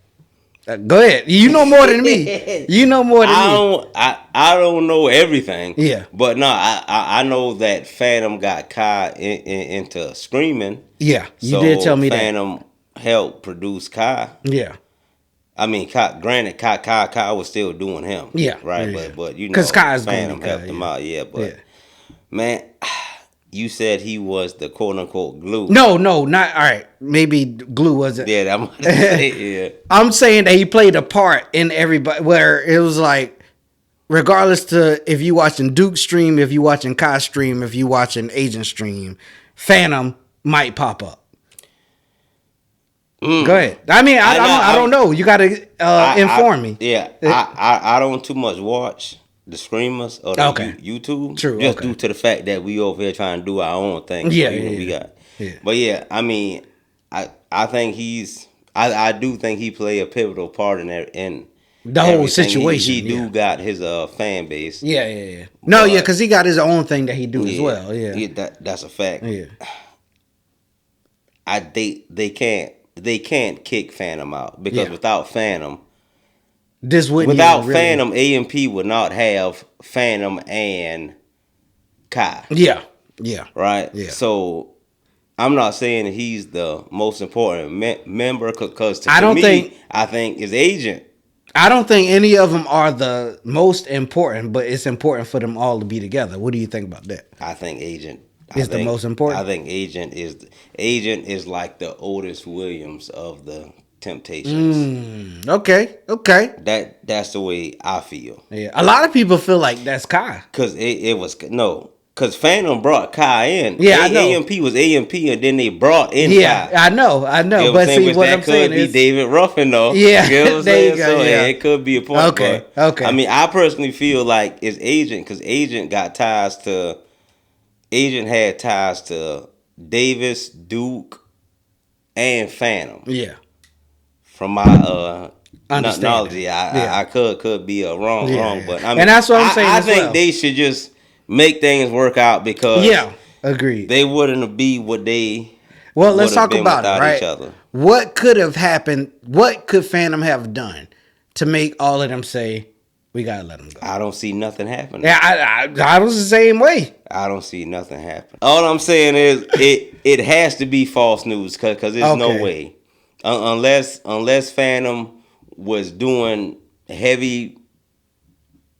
Go ahead. You know more than me. You know more than me. I don't know everything. Yeah. But no, I know that Fanum got Kai into screaming. Yeah, you did tell me Fanum helped produce Kai. Yeah. I mean, granted, Kai was still doing him. Yeah. Right. Yeah. But you know, because Kai's Fanum helped him out. Yeah. But man, you said he was the quote unquote glue. No, not all right. Maybe glue wasn't. Yeah, that might yeah. I'm saying that he played a part in everybody. Where it was like, regardless to if you watching Duke stream, if you watching Kai stream, if you watching Agent stream, Fanum might pop up. Go ahead. I mean, I don't know. You got to inform me. Yeah, I don't too much watch the streamers or the YouTube. True. Just due to the fact that we over here trying to do our own thing. Yeah, we got. Yeah. But yeah, I mean, I think I do think he played a pivotal part in the whole situation. He do got his fan base. Yeah. No, but, because he got his own thing that he do as well. Yeah. That's a fact. Yeah. They can't kick Fanum out because without Fanum. Without Fanum, AMP would not have Fanum and Kai. Yeah. Right? Yeah. So, I'm not saying that he's the most important member because I think his agent. I don't think any of them are the most important, but it's important for them all to be together. What do you think about that? I think agent is the most important. I think agent is like the Otis Williams of the Temptations. Okay. That's the way I feel. Yeah, a lot of people feel like that's Kai because because Fanum brought Kai in. Yeah, I know. AMP was AMP, and then they brought in Kai. I know. But see, what I'm saying is, could be David Ruffin, though. Yeah, you know what I'm there saying? you go. So yeah. It could be a point. Okay. I mean, I personally feel like it's agent because agent had ties to Davis, Duke, and Fanum. Yeah. From my knowledge, I could be wrong, but I mean, and that's what I'm saying. I think they should just make things work out because agreed. They wouldn't be what they. Well, let's talk about it, right? Each other. What could have happened? What could Fanum have done to make all of them say we gotta let him go? I don't see nothing happening. Yeah, I was the same way. I don't see nothing happen. All I'm saying is it has to be false news because there's no way. Unless Fanum was doing heavy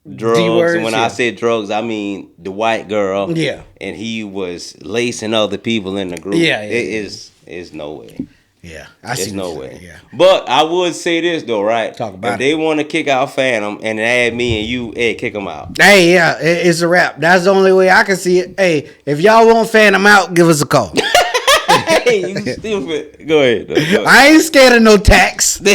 drugs. D-words, when I say drugs, I mean the white girl. Yeah. And he was lacing other people in the group. It's no way. Yeah. There's no way. Yeah. But I would say this though, right? Talk about if they want to kick out Fanum and add me and you, kick them out. Hey, yeah, it's a wrap. That's the only way I can see it. Hey, if y'all want Fanum out, give us a call. Hey, you stupid. Go ahead. I ain't scared of no tax. Shout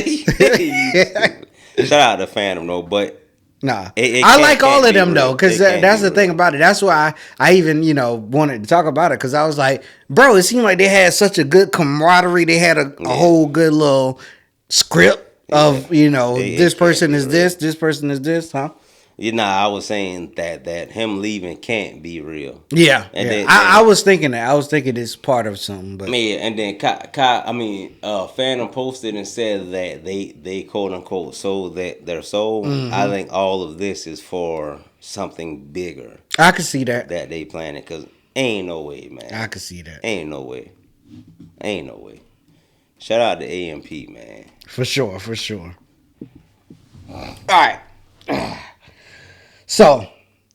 out to Fanum though, but nah, I like all of them though, because that's the thing about it. That's why I even wanted to talk about it because I was like, bro, it seemed like they had such a good camaraderie. They had a whole good little script of this person is this person is this, huh? I was saying that him leaving can't be real. Yeah, then, I was thinking that. I was thinking it's part of something. But and then Fanum posted and said that they quote unquote sold their soul. Mm-hmm. I think all of this is for something bigger. I could see that they planning because ain't no way, man. I could see that. Ain't no way. Shout out to AMP, man. For sure. All right. So,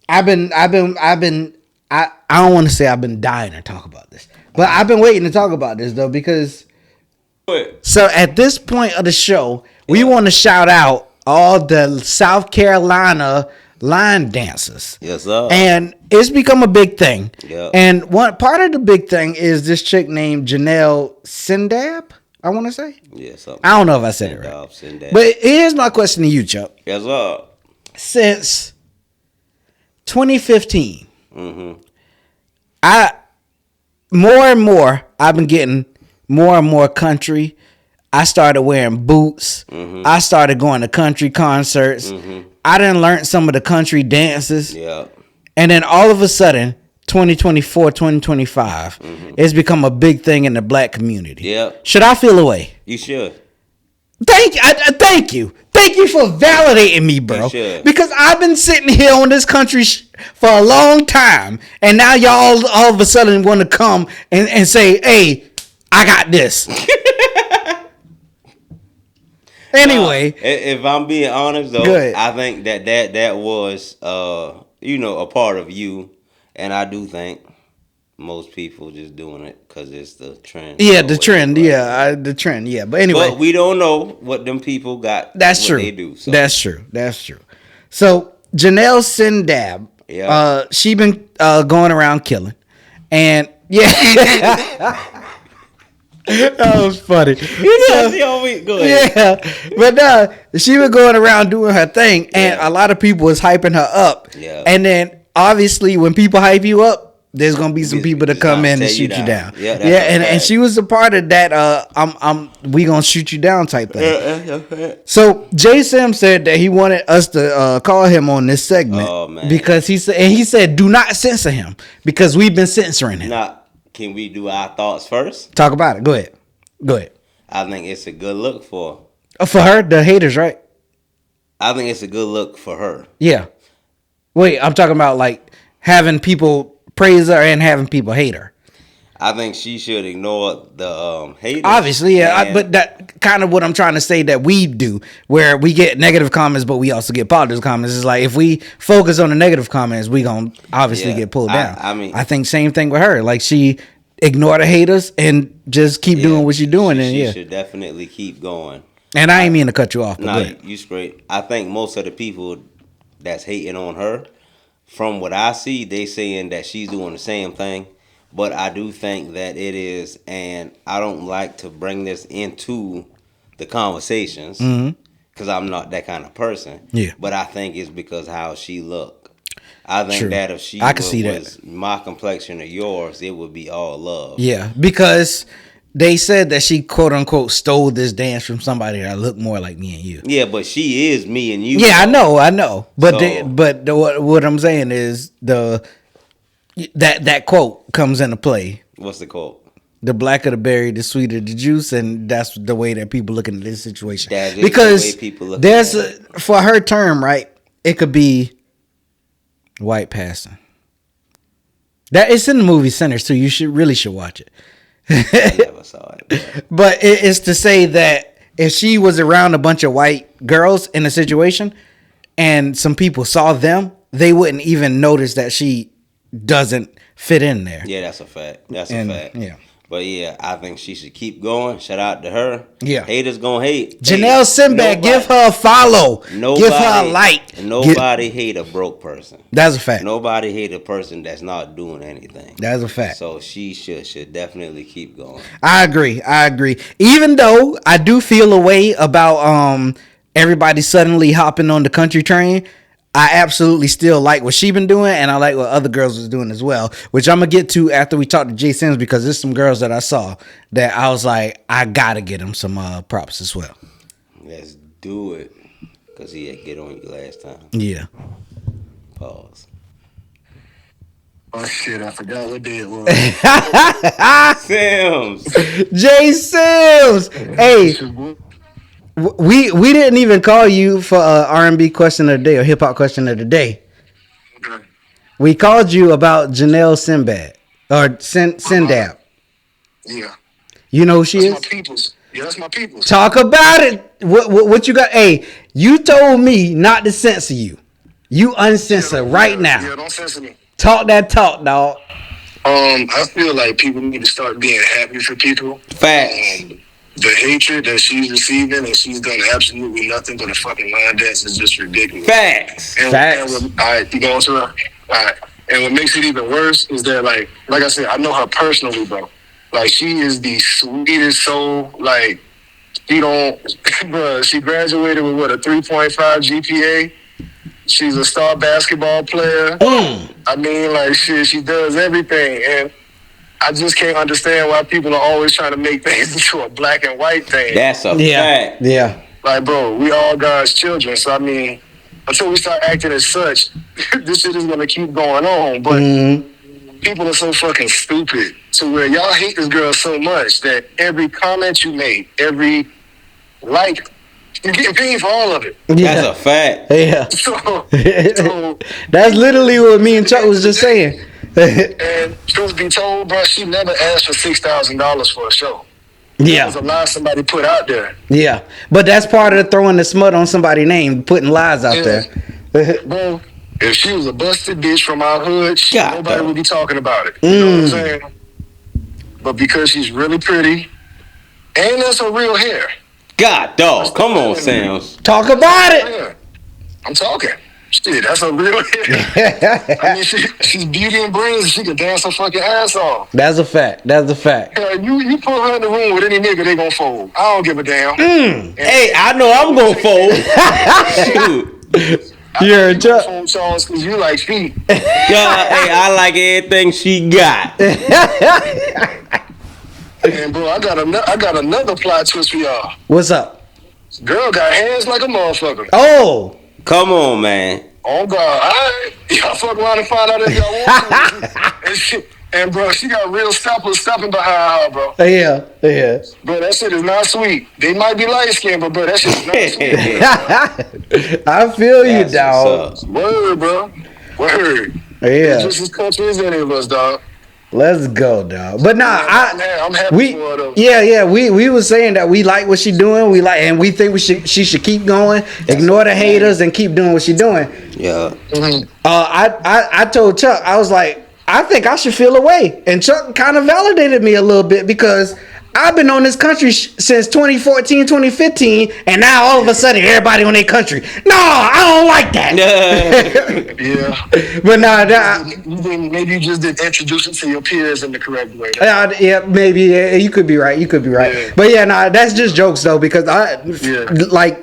I don't want to say I've been dying to talk about this, but I've been waiting to talk about this though because. So at this point of the show, we want to shout out all the South Carolina line dancers. Yes, sir. And it's become a big thing. Yeah. And one part of the big thing is this chick named Janell Sindab. I want to say. Yes, sir. I don't know if I said it right. Sindab. But here's my question to you, Chuck. Yes, sir. Since 2015, mm-hmm. I've been getting more and more country. I started wearing boots. Mm-hmm. I started going to country concerts. Mm-hmm. I done learned some of the country dances. Yeah. And then all of a sudden, 2024, 2025, it's become a big thing in the black community. Yeah. Should I feel away? You should. Thank you. Thank you for validating me, bro. Because I've been sitting here on this country for a long time, and now y'all all of a sudden want to come and say, "Hey, I got this." Anyway, if I'm being honest though, I think that was a part of you, and I do think most people just doing it because it's the trend. Yeah, the trend. Yeah, the trend. Yeah, but anyway, but we don't know what them people got. That's true. They do. So. That's true. So Janell Sindab, she been going around killing, and that was funny. Go ahead. Yeah, but she was going around doing her thing, and a lot of people was hyping her up. Yeah, and then obviously when people hype you up, there's gonna be some people that come in and shoot you down. And she was a part of that. We gonna shoot you down type thing. So Jay Sim said that he wanted us to call him on this segment because he said do not censor him because we've been censoring him. Can we do our thoughts first? Talk about it. Go ahead. I think it's a good look for her, the haters, right? I think it's a good look for her. Yeah. Wait, I'm talking about like having people praise her and having people hate her. I think she should ignore the haters. Obviously, yeah. But that kind of what I'm trying to say that we do, where we get negative comments, but we also get positive comments. It's like if we focus on the negative comments, we gonna obviously get pulled down. I think same thing with her. Like she ignore the haters and just keep doing what you're doing. She should definitely keep going. And I ain't mean to cut you off. But you straight. I think most of the people that's hating on her, from what I see, they saying that she's doing the same thing. But I do think that it is, and I don't like to bring this into the conversations because I'm not that kind of person. Yeah. But I think it's because how she look. I think that if she was my complexion or yours, it would be all love. Yeah, because they said that she quote unquote stole this dance from somebody that looked more like me and you. Yeah, but she is me and you. Yeah, I know. But what I'm saying is that quote comes into play. What's the quote? The blacker the berry, the sweeter the juice, and that's the way that people looking at this situation. That is because the way people look there's for her term, right? It could be white passing. That it's in the movie Sinners too. You should watch it. I never saw it. But it is to say that if she was around a bunch of white girls in a situation, and some people saw them, they wouldn't even notice that she doesn't fit in there. Yeah, that's a fact. Yeah. But yeah, I think she should keep going. Shout out to her. Yeah. Haters gonna hate. Janell Sindab, give her a follow. Give her a like. Nobody hate a broke person. That's a fact. Nobody hate a person that's not doing anything. That's a fact. So she should definitely keep going. I agree. Even though I do feel a way about everybody suddenly hopping on the country train, I absolutely still like what she been doing, and I like what other girls was doing as well, which I'm going to get to after we talk to Jay Sims, because there's some girls that I saw that I was like, I got to get them some props as well. Let's do it, because he had get on you last time. Yeah. Pause. Oh, shit, I forgot what day it was. Sims. Jay Sims. Hey. We didn't even call you for R&B question of the day or hip hop question of the day. Okay. We called you about Janell Sindab or Sindab. Yeah. You know who she is? That's my peoples. Yeah, that's my peoples. Talk about it. What you got? Hey, you told me not to censor you. You uncensor right now. Yeah, don't censor me. Talk that talk, dog. I feel like people need to start being happy for people. Facts. The hatred that she's receiving, and she's done absolutely nothing but a fucking line dance, is just ridiculous. Facts. Facts. All right, you going to her? All right. And what makes it even worse is that, like I said, I know her personally, bro. Like, she is the sweetest soul. Like, she graduated with a 3.5 GPA. She's a star basketball player. I mean, like, she does everything. And I just can't understand why people are always trying to make things into a black and white thing. That's a fact. Yeah. Like, bro, we all God's children. So, I mean, until we start acting as such, this shit is going to keep going on. But people are so fucking stupid to where y'all hate this girl so much that every comment you make, every like, you're getting paid for all of it. That's a fact. Yeah. So That's literally what me and Chuck was just saying. and truth be told, bro, she never asked for $6,000 for a show. That was a lie somebody put out there. Yeah. But that's part of the throwing the smut on somebody's name, putting lies out there. Bro, if she was a busted bitch from our hood, nobody would be talking about it. You know what I'm saying? But because she's really pretty, and that's her real hair. God, dog. Come on, Sam's. Talk about it. Yeah. I'm talking. Shit, that's her real hair. I mean, she's beauty and brains. She can dance her fucking ass off. That's a fact. That's a fact. You put her in the room with any nigga, they gonna fold. I don't give a damn. Hey, I know I'm gonna fold. Shoot. You're a Chuck. Fold Charles because you like feet. God, hey, I like everything she got. And bro, I got another plot twist for y'all. What's up? Girl got hands like a motherfucker. Oh. Come on, man. Oh God, all right. Y'all fuck around and find out if y'all want to. And bro, she got real steppers stepping behind her, bro. Yeah. Bro, that shit is not sweet. They might be light skinned, but bro, that shit is not sweet. I feel you, That's dog. what's up. Word, bro. Word. Yeah. Just as country as any of us, dog. Let's go, dog. But nah, I'm happy for her, though. Yeah. We was saying that we like what she doing. We like, and we think she should keep going. Ignore the haters and keep doing what she doing. Yeah. I told Chuck, I was like, I think I should feel away, and Chuck kind of validated me a little bit because I've been on this country since 2014, 2015, and now all of a sudden everybody on their country. No, I don't like that. Yeah. But nah, maybe you just didn't introduce it to your peers in the correct way. yeah, maybe you could be right. Yeah. But yeah, nah, that's just jokes though, because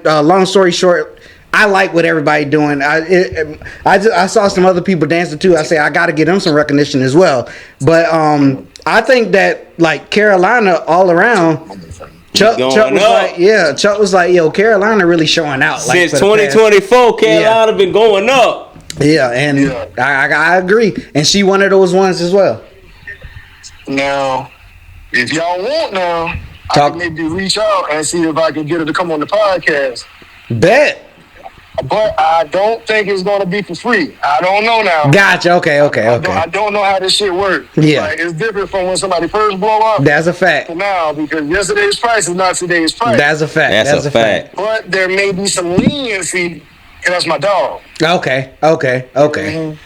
long story short, I like what everybody doing. I saw some other people dancing too. I say I got to get them some recognition as well. But I think that like Carolina all around, Chuck was like, yo, Carolina really showing out. Like, since 2024, Carolina been going up. Yeah, and I agree. And she one of those ones as well. Now, if y'all want I can maybe reach out and see if I can get her to come on the podcast. Bet. But I don't think it's going to be for free. I don't know now. Gotcha. Okay. I don't know how this shit works. Yeah. Like, it's different from when somebody first blow up. That's a fact. To now, because yesterday's price is not today's price. That's a fact. That's a fact. But there may be some leniency, and that's my dog. Okay. Mm-hmm.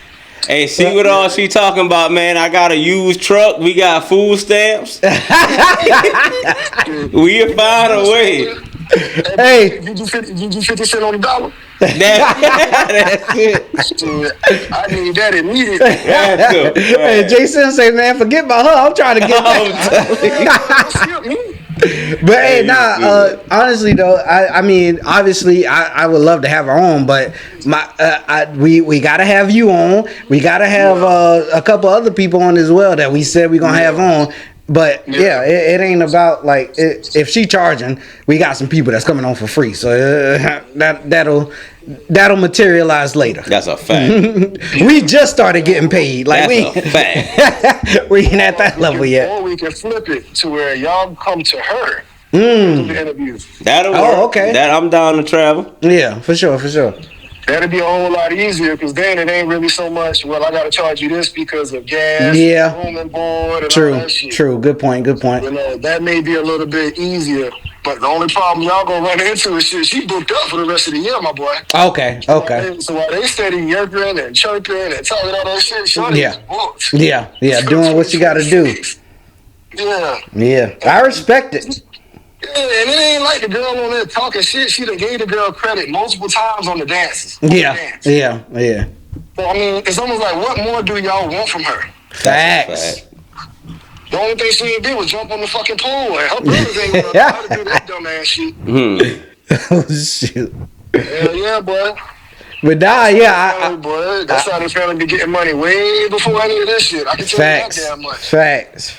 Hey, see what all she talking about, man? I got a used truck. We got food stamps. We'll find a way. Hey, you do 50 cents on the dollar? That's it. I need that immediately. Hey, Jason say, man, forget about her. I'm trying to get back. But hey, honestly though, I mean, obviously, I would love to have her on, but we gotta have you on. We gotta have a couple other people on as well that we said we gonna have on. But it ain't about like if she charging, we got some people that's coming on for free, so that'll materialize later. That's a fact. We just started getting paid. Like that's a fact. We ain't at that level yet. Or we can flip it to where y'all come to her. To the interviews. That'll work. Oh, okay. That I'm down to travel. Yeah, for sure. That'll be a whole lot easier because then it ain't really so much, well, I got to charge you this because of gas, room and board, and all that shit. True. Good point. You know, that may be a little bit easier. But the only problem y'all going to run into is shit, she booked up for the rest of the year, my boy. Okay. So while they steady yerking and chirping and talking all that shit, shorty is booked. Yeah, doing what you got to do. Yeah, I respect it. Yeah, and it ain't like the girl on there talking shit. She done gave the girl credit multiple times on the dances. Yeah. So, I mean, it's almost like, what more do y'all want from her? Facts. The only thing she ain't did was jump on the fucking pool. And her brothers ain't gonna know how to do that dumb ass shit. Oh, shoot. Hell yeah, boy. But boy, that's how they family be getting money way before any of this shit. I can tell you that damn much. Facts.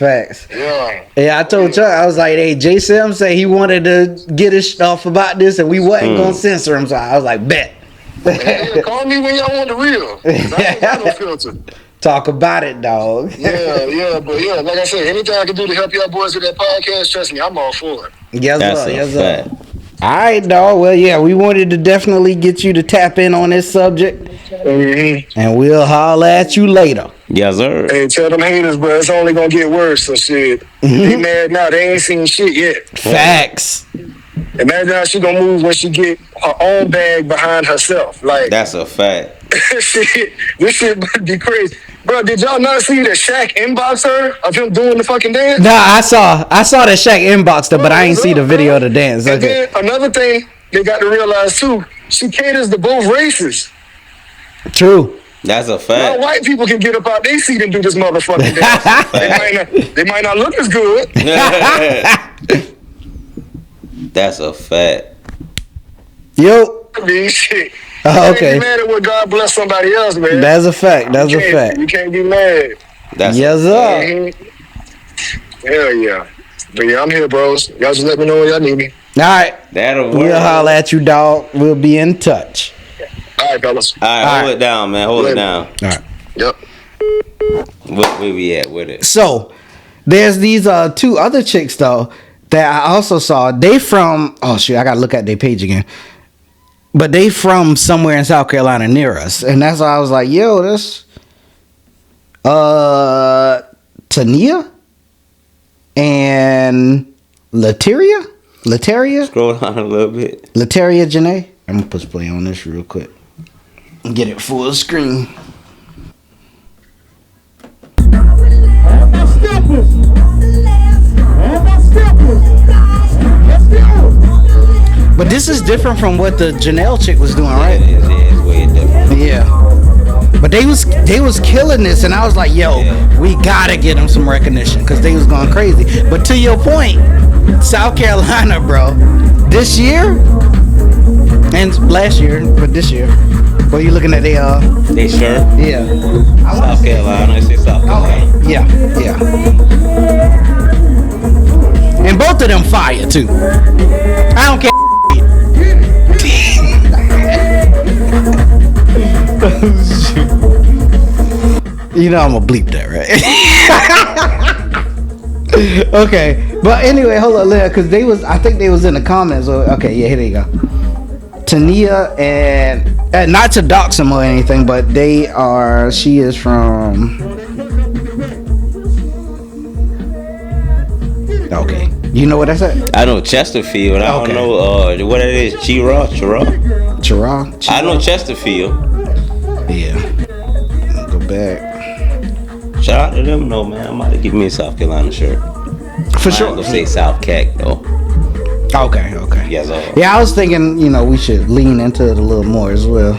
Yeah, I told Chuck, I was like, hey, J. Sim said he wanted to get his stuff about this and we wasn't gonna censor him, so I was like, bet. Yeah, call me when y'all want the real. I ain't got no filter. Talk about it, dog. But like I said, anything I can do to help y'all boys with that podcast, trust me, I'm all for it. Yes, sir. All right, dog. Well, yeah, we wanted to definitely get you to tap in on this subject, and we'll holler at you later. Yes, sir. Hey, tell them haters, bro, it's only gonna get worse. So shit, they mad now. They ain't seen shit yet. Facts. Imagine how she gonna move when she get her own bag behind herself. Like That's a fact. this shit would be crazy, bro. Did y'all not see that Shaq inboxed her of him doing the fucking dance? Nah, I saw that Shaq inboxed her, but I ain't see the video of the dance. And Okay. then another thing they got to realize too, she caters to both races. True. That's a Now fact. white people can get up out their seat and do this motherfucking dance. they might not look as good. That's a fact. Yo. I mean, shit. Oh, You okay. can't be mad at what God bless somebody else, man. That's a fact. That's a You fact. can't be mad. That's Yes, a sir. fact. Hell yeah. But yeah, I'm here, bros. Y'all just let me know when y'all need me. All right. That'll work. We'll holler at you, dog. We'll be in touch. All right, fellas. All right, hold it down, man. Hold it down. All right. Yep. Where we at with it? So there's these two other chicks though that I also saw. They from I gotta look at their page again. But they from somewhere in South Carolina near us. And that's why I was like, yo, this Tania and Lateria? Scroll down a little bit. Lateria Janae. I'm gonna push play on this real quick. Get it full screen. But this is different from what the Janelle chick was doing, right? Yeah, it's way different. Yeah. But they was killing this, and I was like, yo, we gotta get them some recognition because they was going crazy. But to your point, South Carolina, bro, this year and last year, but this year, what you looking at? They sure? Yeah. South Carolina. I say South Carolina. Okay. Yeah. And both of them fire too. I don't care. You know I'm gonna bleep that, right? Okay, but anyway, hold on, because I think they was in the comments. Okay, yeah, here they go. Tania and not to dox them or anything, but she is from. Okay, you know what I said? I know Chesterfield. I don't know what it is. Chira. I know Chesterfield. Yeah. Go back. Shout out to them, though, man. I might give me a South Carolina shirt. For sure. I'm gonna say South Cac though. Okay. Yes, Yeah, I was thinking, we should lean into it a little more as well.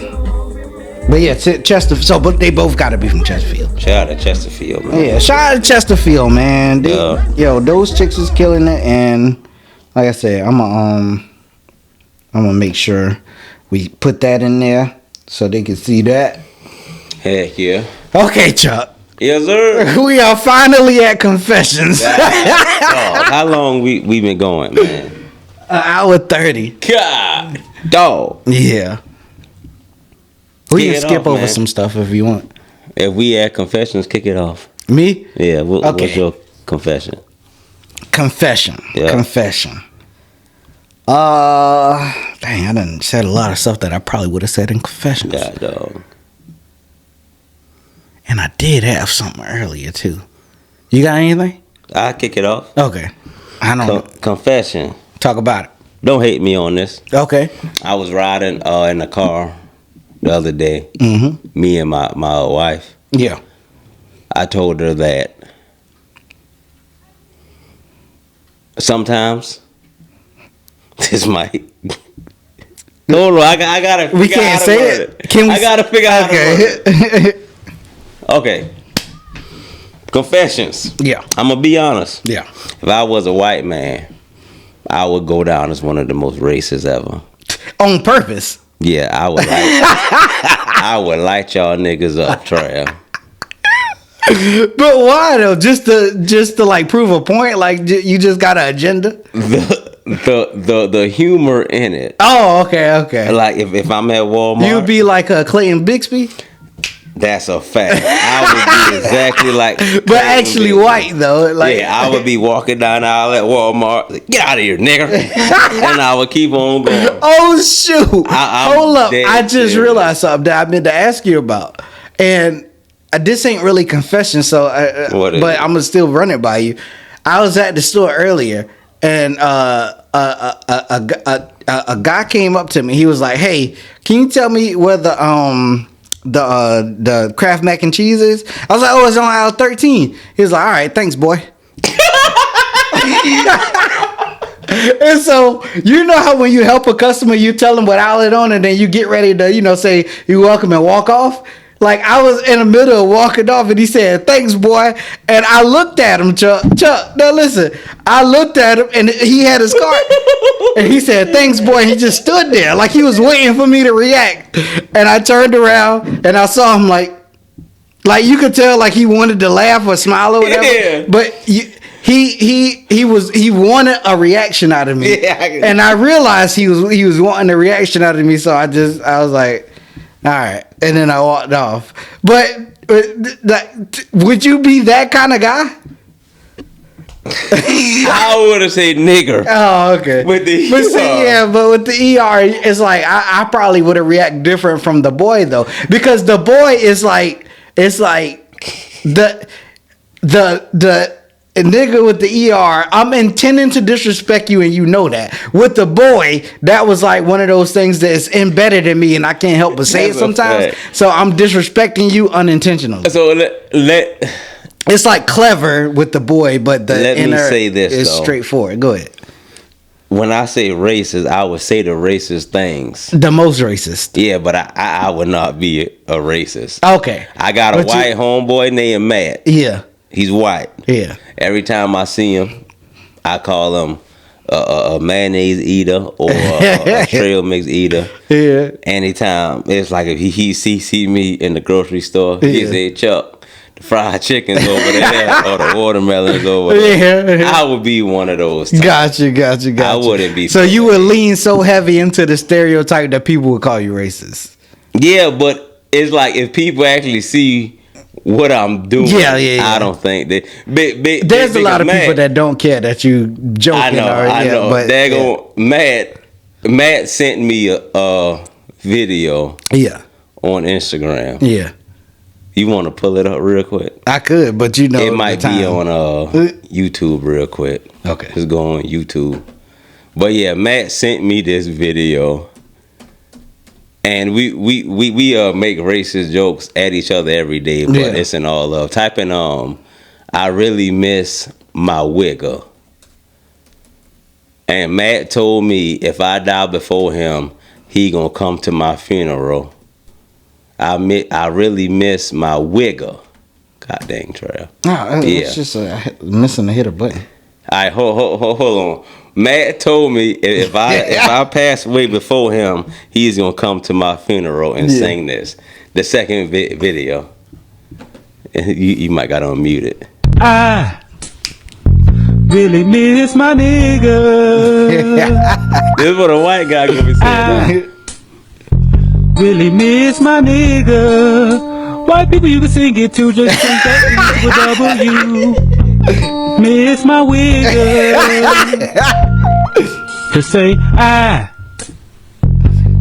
But yeah, Chesterfield. So, but they both got to be from Chesterfield. Shout out to Chesterfield, man. Yeah, shout out to Chesterfield, man. Yo, those chicks is killing it, and like I said, I'm gonna make sure we put that in there so they can see that. Heck yeah. Okay, Chuck. Yes, sir. We are finally at confessions. How long we been going, man? An hour 30. God, dog. Yeah. We Kick can it skip off, over man. some stuff if you want. If we at confessions, kick it off. Me? Yeah. Okay. What's your confession? Confession. Yeah. Confession. Dang, I done said a lot of stuff that I probably would have said in confessions. God, dog. And I did have something earlier too. You got anything? I kick it off. Okay. I don't Confession. talk about it. Don't hate me on this. Okay. I was riding in the car the other day. Mm-hmm. Me and my wife. Yeah. I told her that sometimes this might. Hold on, I gotta. We figure out can't how to say word it. Can we? I gotta figure out how to word it. Okay. Okay. Confessions. Yeah. I'm gonna be honest. Yeah. If I was a white man, I would go down as one of the most racist ever. On purpose. Yeah, I would light y'all niggas up, Trav. But why though? Just to like prove a point? Like you just got an agenda? The humor in it. Oh, okay. Like if I'm at Walmart, You'd be like a Clayton Bixby. That's a fact. I would be exactly like. But actually white though. Like, yeah, I would be walking down the aisle at Walmart. Like, get out of here, nigga. And I would keep on going. Oh shoot! Hold up! I just serious. realized something that I meant to ask you about, and this ain't really confession, so but I'm gonna still run it by you. I was at the store earlier, and a guy came up to me. He was like, "Hey, can you tell me where the Kraft mac and cheese is?" I was like, "Oh, it's on aisle 13." He was like, "All right, thanks, boy." And so, you know how when you help a customer, you tell them what aisle it on, and then you get ready to, say you're welcome and walk off? Like, I was in the middle of walking off, and he said, "Thanks, boy." And I looked at him, Chuck, now listen. I looked at him, and he had his cart. And he said, "Thanks, boy." And he just stood there like he was waiting for me to react. And I turned around, and I saw him like you could tell like he wanted to laugh or smile or whatever. Yeah. But he wanted a reaction out of me. Yeah, and I realized he was wanting a reaction out of me, so I was like, all right. And then I walked off. But would you be that kind of guy? I would have said nigger. Oh, okay. With the but see, but with the ER, it's like I probably would have reacted different from the boy though, because the boy is like, it's like the nigga with the ER. I'm intending to disrespect you, and you know that. With the boy, that was like one of those things that is embedded in me, and I can't help but say it sometimes. So I'm disrespecting you unintentionally. So it's like clever with the boy, but the inner say this, is though. straightforward. Go ahead. When I say racist, I would say the racist things. The most racist. Yeah, but I would not be a racist. Okay. I got a white homeboy named Matt. Yeah. He's white. Yeah. Every time I see him, I call him a mayonnaise eater or a trail mix eater. Yeah. Anytime. It's like if he see me in the grocery store, he say, "Chuck, the fried chicken's over there or the watermelon's over there." Yeah. I would be one of those types. Gotcha. I wouldn't be. So you would lean so heavy into the stereotype that people would call you racist. Yeah, but it's like if people actually see what I'm doing, I don't think that. There's a lot of people that don't care that you joking. I know. But Matt sent me a video. Yeah. On Instagram. Yeah. You want to pull it up real quick? I could, but it might be on YouTube real quick. Okay. Just go on YouTube. But yeah, Matt sent me this video. And we make racist jokes at each other every day, but it's in all love. Type in "I really miss my wigger." And Matt told me if I die before him, he gonna come to my funeral. I really miss my wigger. God dang, Trav. It's just missing to hit a button. All right, hold on. Matt told me if I pass away before him, he's gonna come to my funeral and sing this. The second video. You might got to unmute it. I really miss my nigga. This is what a white guy gonna be saying. Really miss my nigga. White people you can sing it to, just think that with W. Miss my wigger. To say I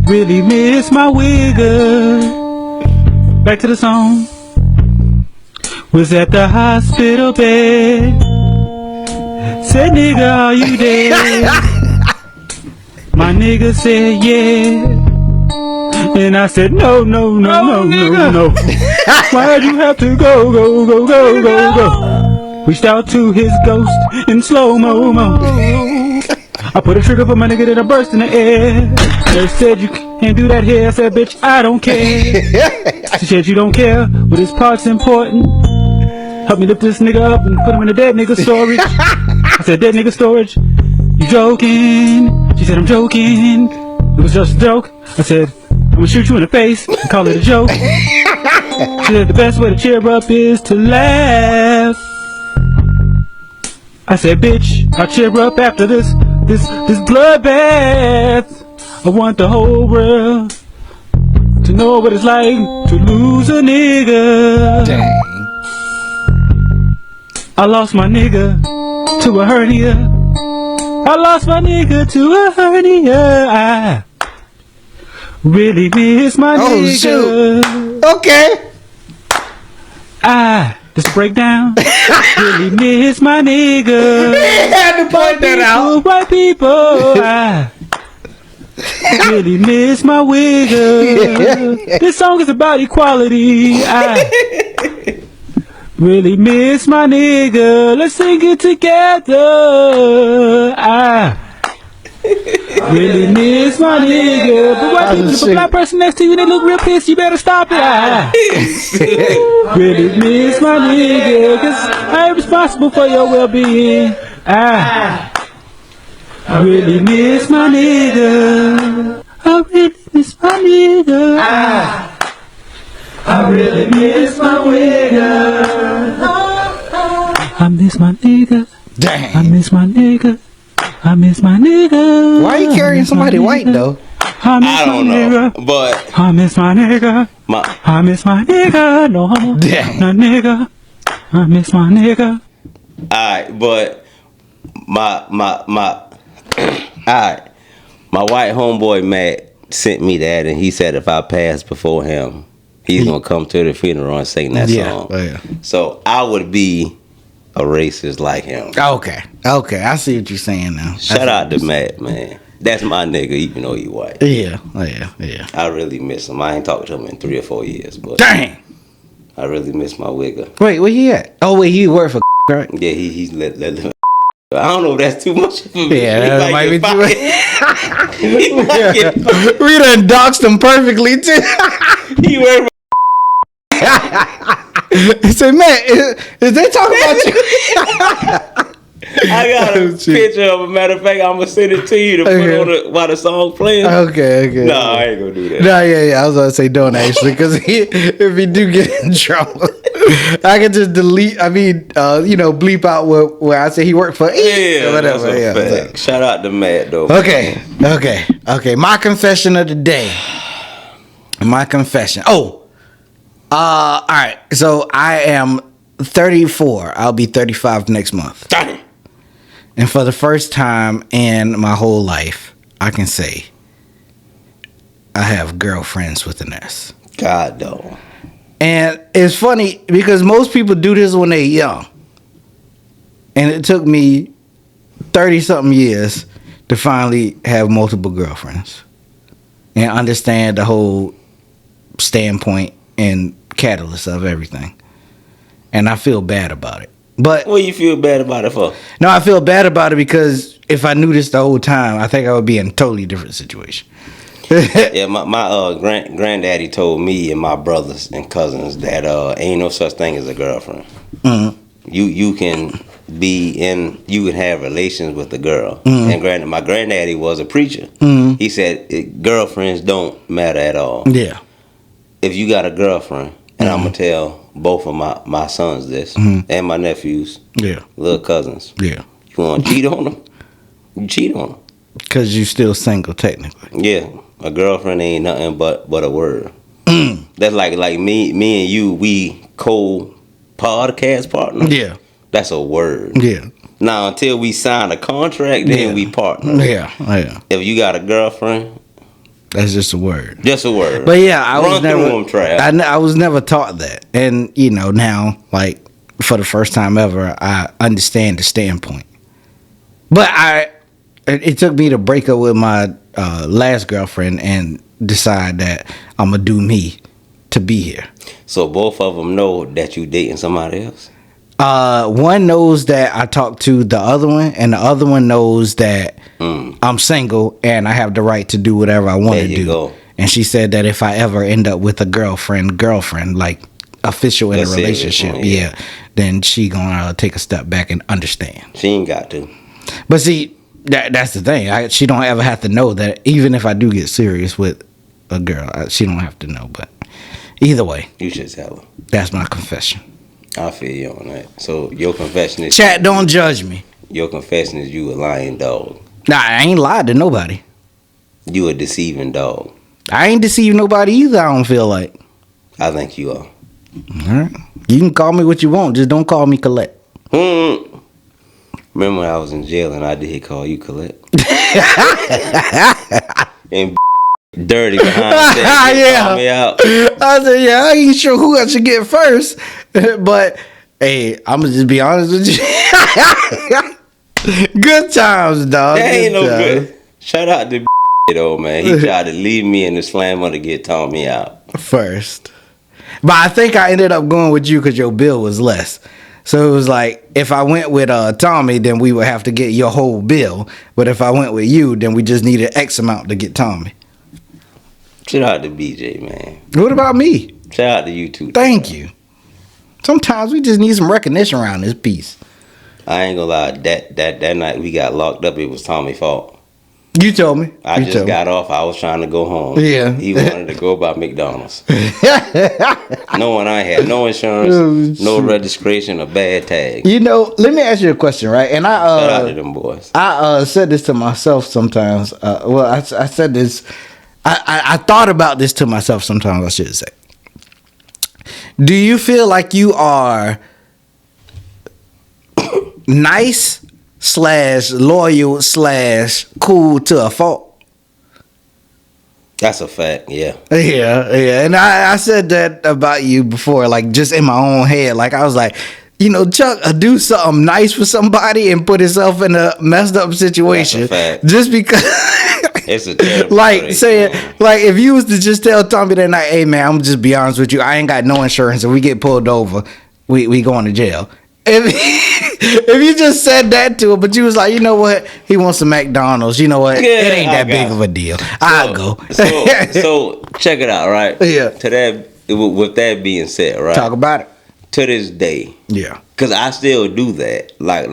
really miss my wigger. Back to the song. Was at the hospital bed. Said, "Nigga, are you dead?" My nigga said, "Yeah." And I said, no. Why'd you have to go? Reached out to his ghost in slow-mo. I put a trigger for my nigga, then I burst in the air. They said you can't do that here. I said, "Bitch, I don't care." She said, "You don't care, but his part's important. Help me lift this nigga up and put him in the dead nigga storage." I said, "Dead nigga storage? You joking?" She said, "I'm joking. It was just a joke." I said, "I'm gonna shoot you in the face and call it a joke." She said, "The best way to cheer up is to laugh." I said, "Bitch, I'll cheer up after this bloodbath. I want the whole world to know what it's like to lose a nigga. Dang. I lost my nigga to a hernia. I lost my nigga to a hernia. I really miss my nigga. Shoot. Okay. Just to break down. Really miss my nigga. Had to point that out. White people. I really miss my wigger. This song is about equality. I really miss my nigga. Let's sing it together. I really miss my nigga. But white people, if a black person next to you, they look real pissed, you better stop it. I really miss my nigga, cause I ain't responsible for your well-being. I really miss my nigga. I really miss my nigga. I really miss my nigga. I miss my nigga. Dang. I miss my nigga. I miss my nigga. Why are you carrying somebody white though? I don't know, but I miss my nigga. I miss my nigga. No homo. Dang. No nigga. I miss my nigga. alright, but my alright. My white homeboy Matt sent me that, and he said if I pass before him, he's gonna come to the funeral and sing that song. Oh, yeah. So I would be a racist like him. Okay. I see what you're saying now. Shout out to Matt, man. That's my nigga, even though he white. Yeah. I really miss him. I ain't talked to him in 3 or 4 years, but Dang. I really miss my wigger. Wait, where he at? Oh, wait, he work for right? Yeah, he's let I don't know if that's too much for me. Yeah, that might be too much. He might get We done doxed him perfectly too. he work He said, man, is they talking about you? I got a picture of a matter of fact, I'm gonna send it to you to put on while the song playing. Okay. No, I ain't gonna do that. No, yeah. I was gonna say don't actually, because if he do get in trouble, I can just delete. I mean, bleep out where I say he worked for. Yeah, whatever. that's a fact. Shout out to Matt though. Okay. My confession of the day. My confession. Oh, all right. So I am 34. I'll be 35 next month. Damn. And for the first time in my whole life, I can say I have girlfriends with an S. God though. And it's funny because most people do this when they're young. And it took me 30-something years to finally have multiple girlfriends and understand the whole standpoint and catalyst of everything. And I feel bad about it. But What you feel bad about it for? no, I feel bad about it because if I knew this the whole time, I think I would be in a totally different situation. Yeah, my granddaddy told me and my brothers and cousins that ain't no such thing as a girlfriend. Mm-hmm. You can you can have relations with a girl. Mm-hmm. And my granddaddy was a preacher. Mm-hmm. He said girlfriends don't matter at all. Yeah. If you got a girlfriend, and I'm gonna tell both of my sons this, and my nephews, little cousins. Yeah. You want to cheat on them? You cheat on them. Because you're still single, technically. Yeah, a girlfriend ain't nothing but a word. That's like me and you, we co-podcast partners. Yeah. That's a word. Yeah. Now, until we sign a contract, then we partner. Yeah. If you got a girlfriend, that's just a word. just a word. But yeah, I was Run never. through 'em, Trav. I was never taught that, and now, like for the first time ever, I understand the standpoint. But it took me to break up with my last girlfriend and decide that I'm gonna do me to be here. So both of them know that you dating somebody else? One knows that I talked to the other one, and the other one knows that I'm single and I have the right to do whatever I want to do. Go. And she said that if I ever end up with a girlfriend, like official in a relationship, then she gonna take a step back and understand. She ain't got to. But see, that's the thing. She don't ever have to know that. Even if I do get serious with a girl, she don't have to know. But either way, You should tell her. that's my confession. I feel you on that. So your confession is Chat, don't judge me. you a lying dog. Nah, I ain't lied to nobody. You a deceiving dog. I ain't deceived nobody either. I don't feel like. I think you are. All right. You can call me what you want. Just don't call me Colette. Remember when I was in jail and I did call you Colette? And dirty behind that. Yeah. Call me out. I said, yeah, I ain't sure who I should get first. But, hey, I'm going to just be honest with you. Good times, dog. That ain't no times. good. Shout out to though, man. He tried to leave me in the slammer to get Tommy out. First. But I think I ended up going with you because your bill was less. So it was like, if I went with Tommy, then we would have to get your whole bill. But if I went with you, then we just needed X amount to get Tommy. Shout out to BJ, man. What about me? Shout out to you too. Thank you. Sometimes we just need some recognition around this piece. I ain't gonna lie. That night we got locked up, it was Tommy's fault. You told me. I just got off. I was trying to go home. Yeah. He wanted to go by McDonald's. Knowing I had no insurance, no registration, a bad tag. You know, let me ask you a question, right? And Shout out to them boys. I said this to myself sometimes. I said this. I thought about this to myself sometimes, I should say. Do you feel like you are nice / loyal / cool to a fault? That's a fact, yeah. Yeah. And I said that about you before, like just in my own head. Like I was like, you know, Chuck do something nice for somebody and put himself in a messed up situation. That's a fact. Just because. It's a terrible like saying, like if you was to just tell Tommy that night, hey man, I'm just be honest with you, I ain't got no insurance. If we get pulled over, we going to jail. If you just said that to him, but you was like, you know what, he wants some McDonald's. You know what, it ain't that big of a deal. I'll go. So check it out, right? Yeah. With that being said, right? Talk about it. To this day, yeah, because I still do that. Like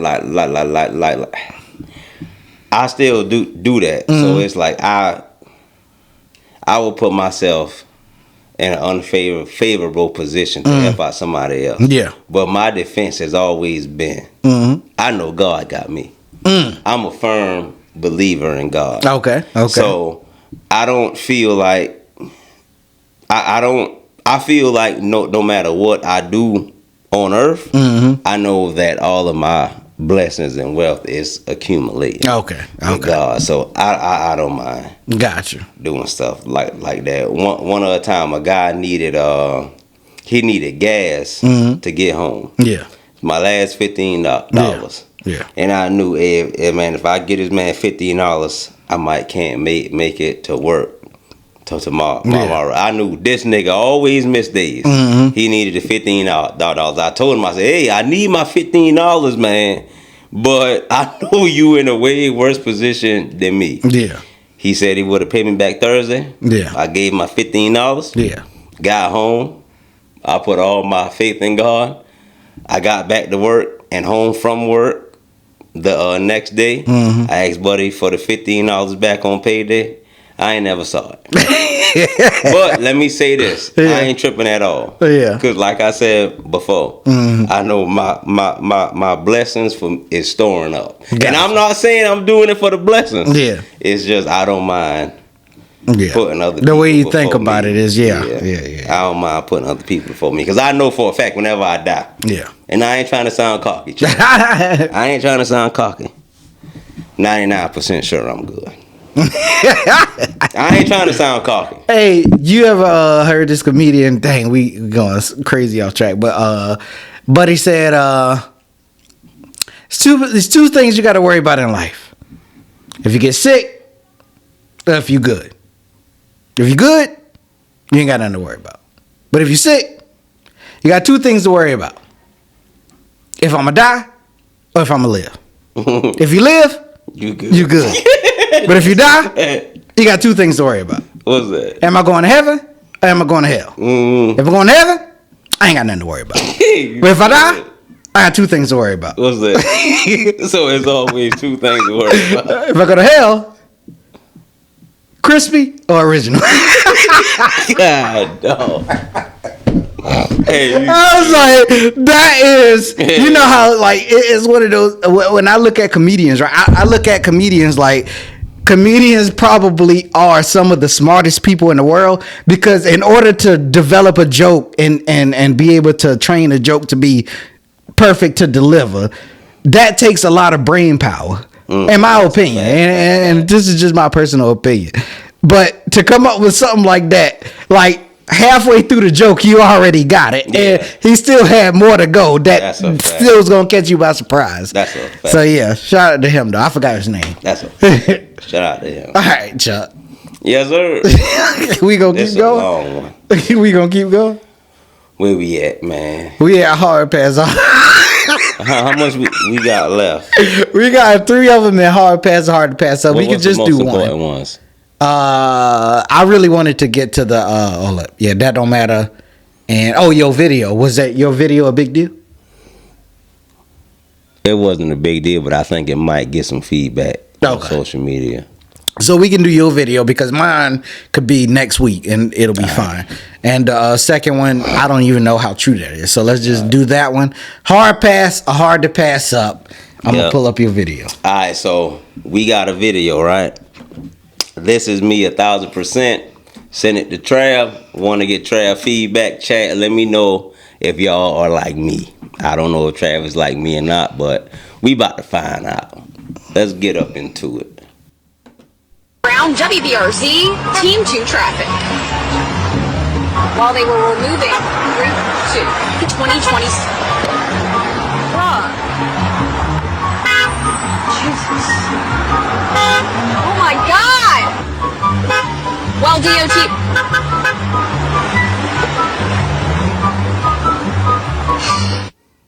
I still do that. Mm-hmm. So it's like I will put myself in an unfavorable position to help out somebody else. Yeah. But my defense has always been, I know God got me. I'm a firm believer in God. Okay. So I don't feel like I feel like no matter what I do on earth, I know that all of my blessings and wealth is accumulating. Okay. With God. So I don't mind. Gotcha. Doing stuff like that. One other time, a guy needed gas to get home. Yeah. My last $15. Yeah. And I knew, man, if I get this man $15, I might can't make it to work till tomorrow. I knew this nigga always miss days. He needed the $15. I told him, I said, hey, I need my $15, man, but I know you in a way worse position than me. Yeah. He said he would have paid me back Thursday. Yeah. I gave him my $15. Yeah. Got home. I put all my faith in God. I got back to work and home from work the next day. I asked Buddy for the $15 back on payday. I ain't never saw it. But let me say this. I ain't tripping at all. Yeah. Because like I said before, I know my blessings is storing up. Gotcha. And I'm not saying I'm doing it for the blessings. Yeah. It's just I don't mind putting other people the way you think before about me. it is, yeah. I don't mind putting other people before me. Because I know for a fact whenever I die. Yeah. And I ain't trying to sound cocky. I ain't trying to sound cocky. 99% sure I'm good. I ain't trying to sound cocky. Hey, you ever heard this comedian? Dang, we going crazy off track. But Buddy said, there's two things you got to worry about in life. If you get sick, or if you good. If you good, you ain't got nothing to worry about. But if you sick, you got two things to worry about. If I'm going to die, or if I'm going to live. If you live, you good. You good. But if you die, you got two things to worry about. What's that? Am I going to heaven or am I going to hell? If I'm going to heaven, I ain't got nothing to worry about. But if I die, I got two things to worry about. What's that? So it's always two things to worry about. If I go to hell, crispy or original? God, dog. Hey, I was like, that is, you know how, like, it's one of those, when I look at comedians, right? I look at comedians like, comedians probably are some of the smartest people in the world, because in order to develop a joke and be able to train a joke to be perfect to deliver, that takes a lot of brain power, in my opinion. And this is just my personal opinion. But to come up with something like that, like halfway through the joke, you already got it. Yeah. And he still had more to go. That still was going to catch you by surprise. That's a fact. So, yeah, shout out to him, though. I forgot his name. That's a fact. Shout out to him. All right, Chuck. Yes, sir. We going to keep going? A long one. We going to keep going? Where we at, man? We at hard pass. How much we got left? We got 3 of them in hard pass, hard to pass. So we can just do one. Ones? I really wanted to get to the hold up. Yeah, that don't matter. And your video. Was that your video a big deal? It wasn't a big deal, but I think it might get some feedback on social media. So we can do your video, because mine could be next week and it'll be fine. And the second one, I don't even know how true that is. So let's just do that one. Hard pass, a hard to pass up. I'm gonna pull up your video. All right, so we got a video, right? This is me 1,000%. Send it to Trav. Want to get Trav feedback? Chat. Let me know if y'all are like me. I don't know if Trav is like me or not, but we about to find out. Let's get up into it. Brown WBRZ Team 2 traffic. While they were removing Route 2, 2020. Bruh. Jesus. Oh my God! While DOT.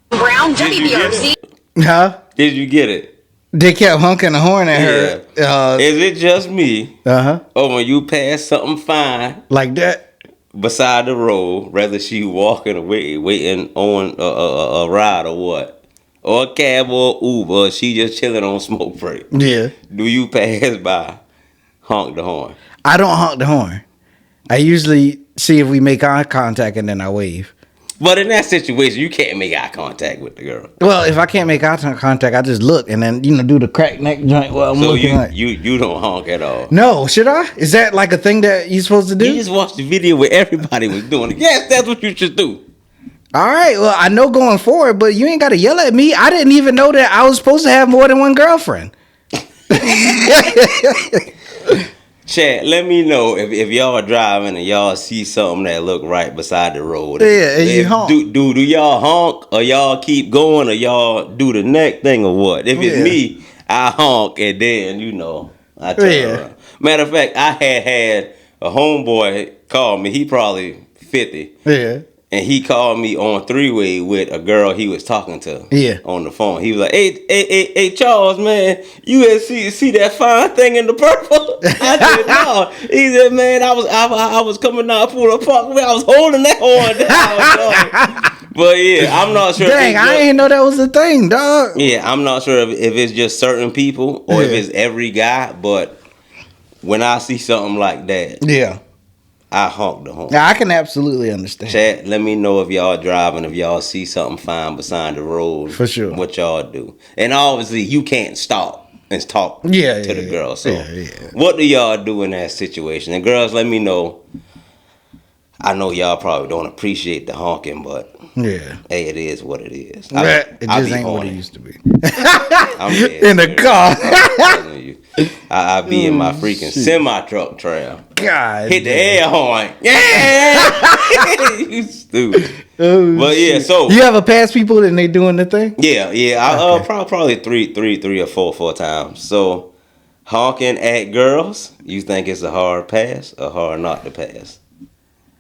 Brown WBRZ. Huh? Did you get it? They kept honking the horn at her. Is it just me? Uh-huh. Or when you pass something fine like that beside the road, whether she walking or waiting on a ride or what, or a cab or Uber, or she just chilling on smoke break? Yeah. Do you pass by, honk the horn? I don't honk the horn. I usually see if we make eye contact and then I wave. But in that situation, you can't make eye contact with the girl. Well, if I can't make eye contact, I just look and then do the crack neck joint. Well, I'm looking like. You don't honk at all. No, should I? Is that like a thing that you're supposed to do? You just watched the video where everybody was doing it. Yes, that's what you should do. All right. Well, I know going forward, but you ain't got to yell at me. I didn't even know that I was supposed to have more than one girlfriend. Chat, let me know if y'all are driving and y'all see something that look right beside the road. Yeah, and you honk. Do y'all honk, or y'all keep going, or y'all do the neck thing, or what? If it's me, I honk and then I turn around. Matter of fact, I had a homeboy call me. He probably 50. Yeah. And he called me on 3-way with a girl he was talking to. Yeah. On the phone. He was like, hey, Charles, man, you had see that fine thing in the purple? I said, no. He said, man, I was coming down Pool Park. I was holding that horn down. But yeah, I'm not sure. Dang, I didn't know that was a thing, dog. Yeah, I'm not sure if it's just certain people or if it's every guy. But when I see something like that. Yeah. I honk the horn. Yeah, I can absolutely understand. Chat, let me know if y'all driving, if y'all see something fine beside the road. For sure. What y'all do. And obviously, you can't stop and talk to the girl. So, what do y'all do in that situation? And girls, let me know. I know y'all probably don't appreciate the honking, but hey, it is what it is. It just ain't what it used to be. I'm in the car. I be in my freaking semi-truck trail. God. Hit the air horn. Yeah. You stupid. But yeah, so. You ever pass people and they doing the thing? Yeah. I probably three or four times. So, honking at girls, you think it's a hard pass or hard not to pass?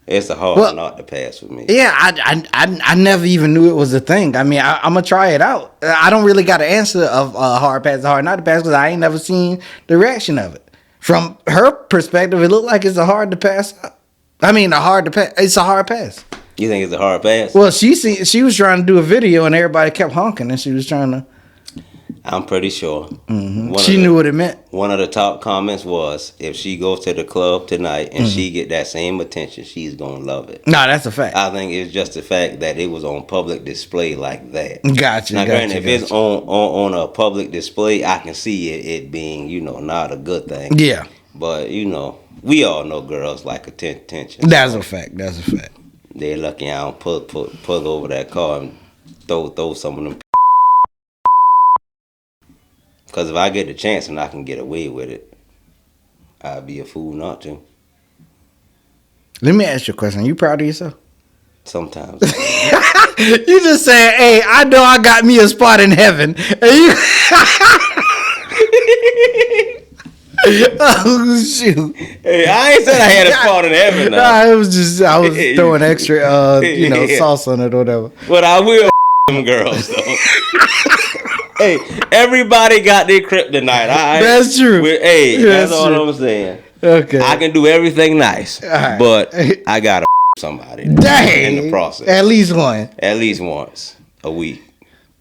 It's a hard not to pass for me. Yeah, I never even knew it was a thing. I mean, I'm going to try it out. I don't really got an answer of hard pass or hard not to pass because I ain't never seen the reaction of it. From her perspective, it looked like it's a hard to pass. I mean, it's a hard pass. You think it's a hard pass? Well, she was trying to do a video and everybody kept honking and she was trying to. I'm pretty sure. She knew what it meant. One of the top comments was, if she goes to the club tonight and she get that same attention, she's gonna love it. No, that's a fact. I think it's just the fact that it was on public display like that. Gotcha. Now, granted, if it's on a public display, I can see it being, not a good thing. Yeah. But, we all know girls like attention. That's a fact. That's a fact. They're lucky I don't pull over that car and throw some of them. Because if I get the chance and I can get away with it, I'd be a fool not to. Let me ask you a question. You proud of yourself? Sometimes. You just saying, hey, I know I got me a spot in heaven. And you... Oh, shoot. Hey, I ain't said I had a spot in heaven now. Nah, it was just, I was throwing extra, sauce on it or whatever. But I will them girls, though. Hey, everybody got their kryptonite. That's true. That's all I'm saying. Okay. I can do everything nice, right. but I gotta somebody. Dang. In the process. At least one. At least once a week.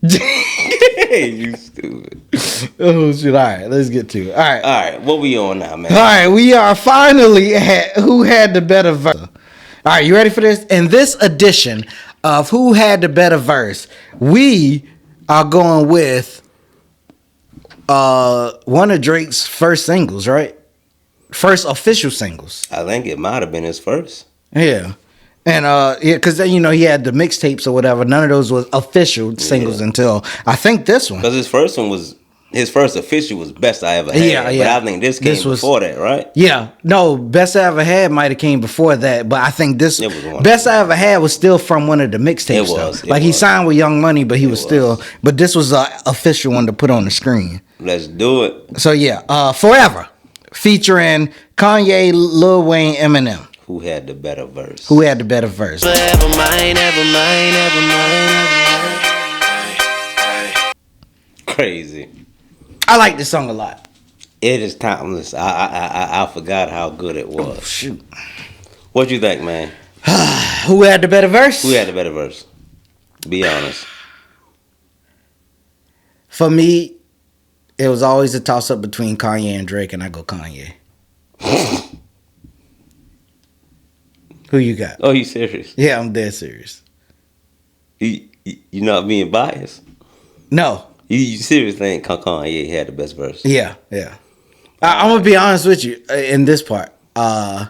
You stupid. Oh shit! All right, let's get to it. All right. What we on now, man? All right, we are finally at who had the better verse. All right, you ready for this? In this edition of Who Had the Better Verse, we are going with one of Drake's first singles, right? First official singles. I think it might have been his first. Yeah. And because he had the mixtapes or whatever. None of those was official singles until I think this one. Because his first official was Best I Ever Had. Yeah. But I think this came before that, right? Yeah. No, Best I Ever Had might have came before that, but I think this Best I Ever Had was still from one of the mixtapes. It was. He signed with Young Money, but he was still. But this was an official one to put on the screen. Let's do it. So yeah, Forever, featuring Kanye, Lil Wayne, Eminem. Who had the better verse? Who had the better verse? Ever mine, ever mine, ever mine. Crazy. I like this song a lot. It is timeless. I forgot how good it was. Oh, shoot. What you think, man? Who had the better verse? Who had the better verse? Be honest. For me, it was always a toss-up between Kanye and Drake, and I go Kanye. Who you got? Oh, you serious? Yeah, I'm dead serious. You not being biased? No. You seriously think Kanye had the best verse? Yeah. I'm gonna be honest with you in this part. I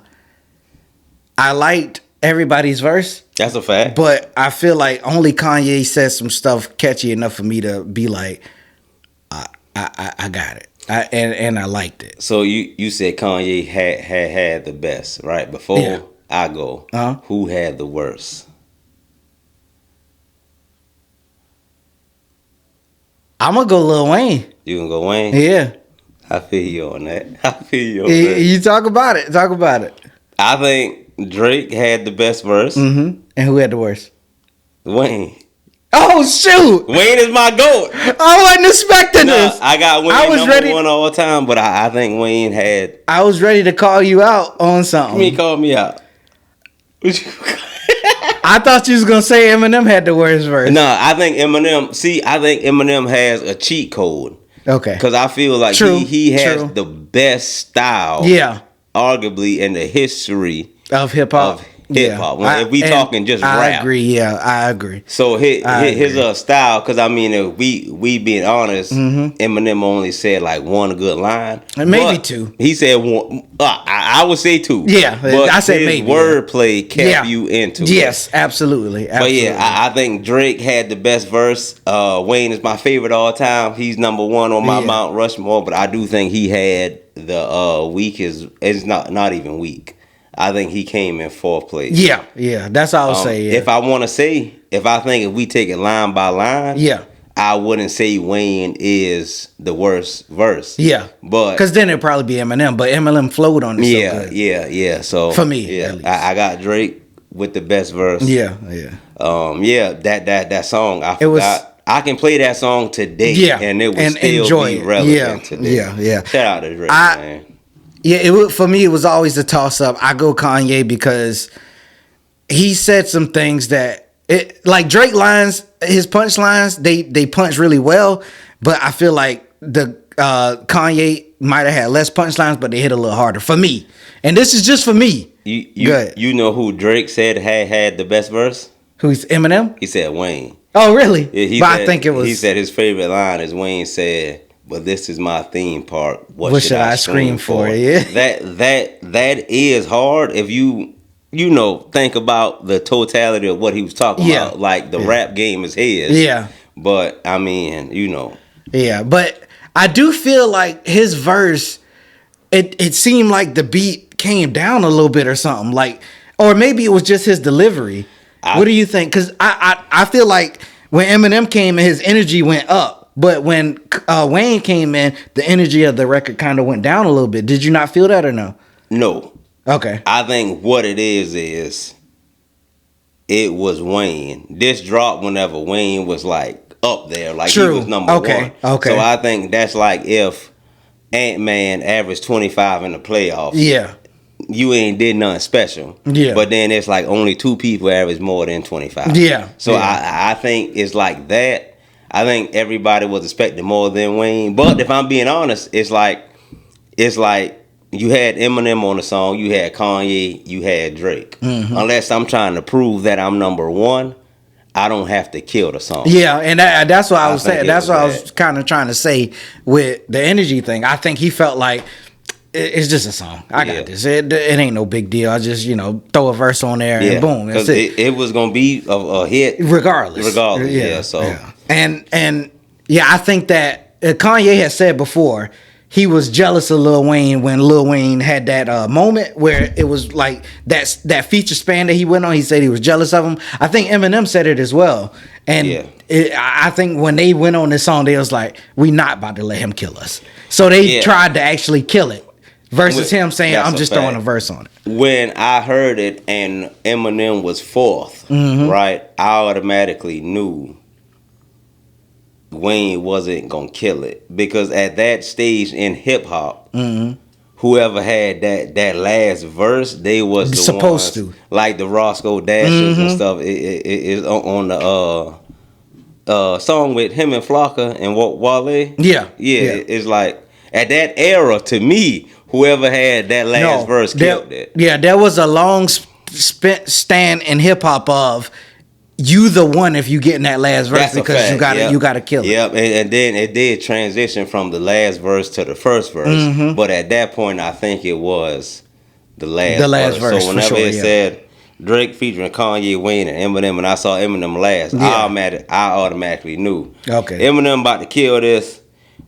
liked everybody's verse. That's a fact. But I feel like only Kanye said some stuff catchy enough for me to be like, I got it. And I liked it. So you said Kanye had the best, right? Before I go, who had the worst? I'm gonna go Lil Wayne. You gonna go Wayne? Yeah. I feel you on that. You talk about it. Talk about it. I think Drake had the best verse. Mm-hmm. And who had the worst? Wayne. Oh shoot! Wayne is my GOAT. I wasn't expecting this. I got Wayne number one all the time, but I think Wayne had. I was ready to call you out on something. Me call me out. I thought you was gonna say Eminem had the worst verse. No, I think Eminem. See, I think Eminem has a cheat code. Okay. Because I feel like he has the best style. Yeah. Arguably in the history of hip hop. If we talking just rap. I agree. Yeah, I agree. So his style, because I mean, if we being honest, Eminem only said like one good line, maybe two. He said one. I would say two. Yeah, but I said his maybe. Wordplay kept you into it. Yes, absolutely. But yeah, I think Drake had the best verse. Wayne is my favorite all time. He's number one on my Mount Rushmore. But I do think he had the weakest. It's not even weak. I think he came in fourth place. Yeah, that's all I'll say. Yeah. If I want to say, if we take it line by line, I wouldn't say Wayne is the worst verse. Yeah, but because then it'd probably be Eminem. But Eminem flowed on it. Yeah. So for me, I got Drake with the best verse. That song I forgot. I can play that song today, and it would still be relevant today. Yeah. Shout out to Drake, man. Yeah, for me, it was always a toss-up. I go Kanye because he said some things that, like Drake lines, his punchlines, they punch really well, but I feel like the Kanye might have had less punchlines, but they hit a little harder for me. And this is just for me. You know who Drake said had the best verse? Who's Eminem? He said Wayne. Oh, really? Yeah, I think it was. He said his favorite line is Wayne said, "But this is my theme park. What should I scream for?" Yeah. That is hard if you think about the totality of what he was talking about. Like the rap game is his. Yeah. But I mean, Yeah, but I do feel like his verse, it seemed like the beat came down a little bit or something. Like, or maybe it was just his delivery. What do you think? Because I feel like when Eminem came in, his energy went up. But when Wayne came in, the energy of the record kind of went down a little bit. Did you not feel that or no? No. Okay. I think what it is it was Wayne. This dropped whenever Wayne was like up there. Like he was number one. Okay. So I think that's like if Ant-Man averaged 25 in the playoffs. Yeah. You ain't did nothing special. Yeah. But then it's like only 2 people average more than 25. Yeah. So I think it's like that. I think everybody was expecting more than Wayne. But if I'm being honest, it's like you had Eminem on the song, you had Kanye, you had Drake. Mm-hmm. Unless I'm trying to prove that I'm number one, I don't have to kill the song. Yeah, and that's what I was saying. That's what I was kind of trying to say with the energy thing. I think he felt like it's just a song. I got this. It ain't no big deal. I just throw a verse on there and boom. That's it. It was gonna be a hit regardless. Yeah. So and I think that Kanye had said before he was jealous of Lil Wayne when Lil Wayne had that moment where it was like that feature span that he went on. He said he was jealous of him. I think Eminem said it as well. And I think when they went on this song, they was like, we not about to let him kill us. So they tried to actually kill it versus him saying, I'm just throwing a verse on it. When I heard it and Eminem was fourth, right, I automatically knew Wayne wasn't gonna kill it because at that stage in hip hop, whoever had that last verse, they was the supposed ones, to, like the Roscoe Dashes and stuff. It is on the song with him and Flocka and Wale. Yeah. It's like at that era to me, whoever had that last verse killed it. Yeah, there was a long stand in hip hop of you the one if you get in that last verse because you gotta kill it. Yep, and then it did transition from the last verse to the first verse. But at that point, I think it was the last verse. So whenever it said Drake featuring Kanye, Wayne, and Eminem, and I saw Eminem last, I automatically knew. Okay, Eminem about to kill this.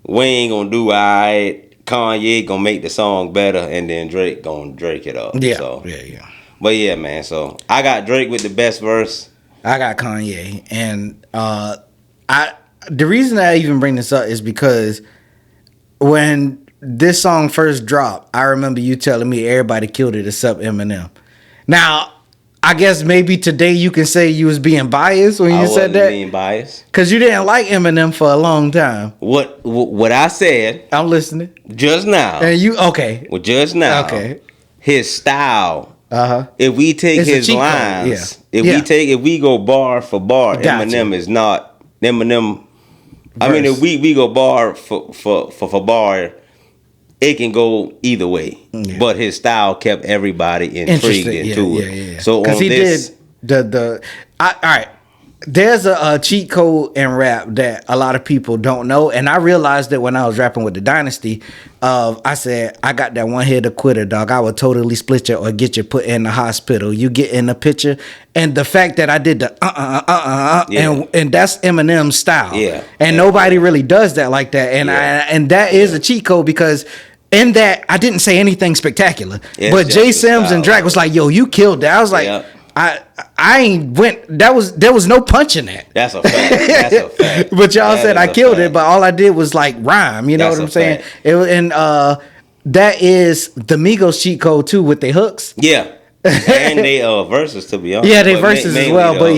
Wayne gonna do alright. Kanye gonna make the song better, and then Drake gonna Drake it up. Yeah, so. But yeah, man. So I got Drake with the best verse. I got Kanye, and the reason I even bring this up is because when this song first dropped, I remember you telling me everybody killed it except Eminem. Now, I guess maybe today you can say you was being biased when you said that. Being biased because you didn't like Eminem for a long time. What I said? I'm listening. Just now. And you okay? Well, just now. Okay. His style. If we take his lines, if we go bar for bar, Eminem is not Eminem. I mean, if we go bar for bar, it can go either way. But his style kept everybody intrigued into it. So on this, did all right. There's a cheat code in rap that a lot of people don't know, and I realized it when I was rapping with the Dynasty. I said, I got that one hit quitter, dog. I would totally split you or get you put in the hospital. You get in the picture, and the fact that I did the and that's Eminem's style. Yeah, and nobody really does that like that, and that is a cheat code because. In that, I didn't say anything spectacular, but Jay Sims and Drake was like, "Yo, you killed that." I was like, I ain't went. There was no punch in that. That's a fact. But y'all said I killed it, but all I did was like rhyme. You know what I'm saying? It was, and that is the Migos cheat code too with their hooks. Yeah. And they verses, to be honest. Yeah, they verses as well. But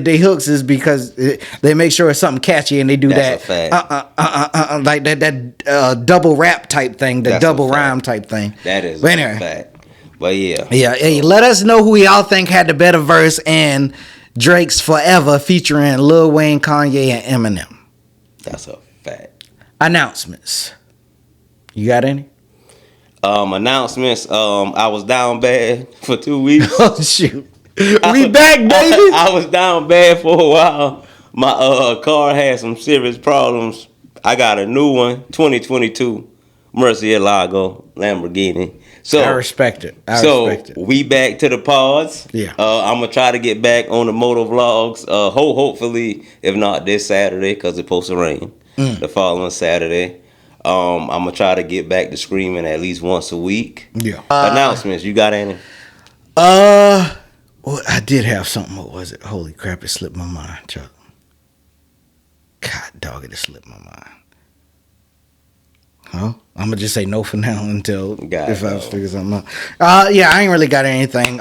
they hooks is because they make sure it's something catchy and they do that's like that double rap type thing, the double rhyme type thing. That is a fact. But yeah. Hey, let us know who y'all think had the better verse in Drake's Forever featuring Lil Wayne, Kanye, and Eminem. That's a fact. Announcements. You got any? Announcements. I was down bad for 2 weeks. Oh shoot. We back, baby. I was down bad for a while. My car had some serious problems. I got a new one, 2022 Murcielago Lamborghini. So I respect it. We back to the pods. Yeah. I'm gonna try to get back on the moto vlogs. Hopefully, if not this Saturday, cause it's supposed to rain. The following Saturday. I'm gonna try to get back to screaming at least once a week. Yeah. Announcements. You got any? Well, I did have something. What was it? Holy crap! It slipped my mind, Chuck. God, dog, it slipped my mind. Huh? I'm gonna just say no for now until if I figure something out. Yeah, I ain't really got anything.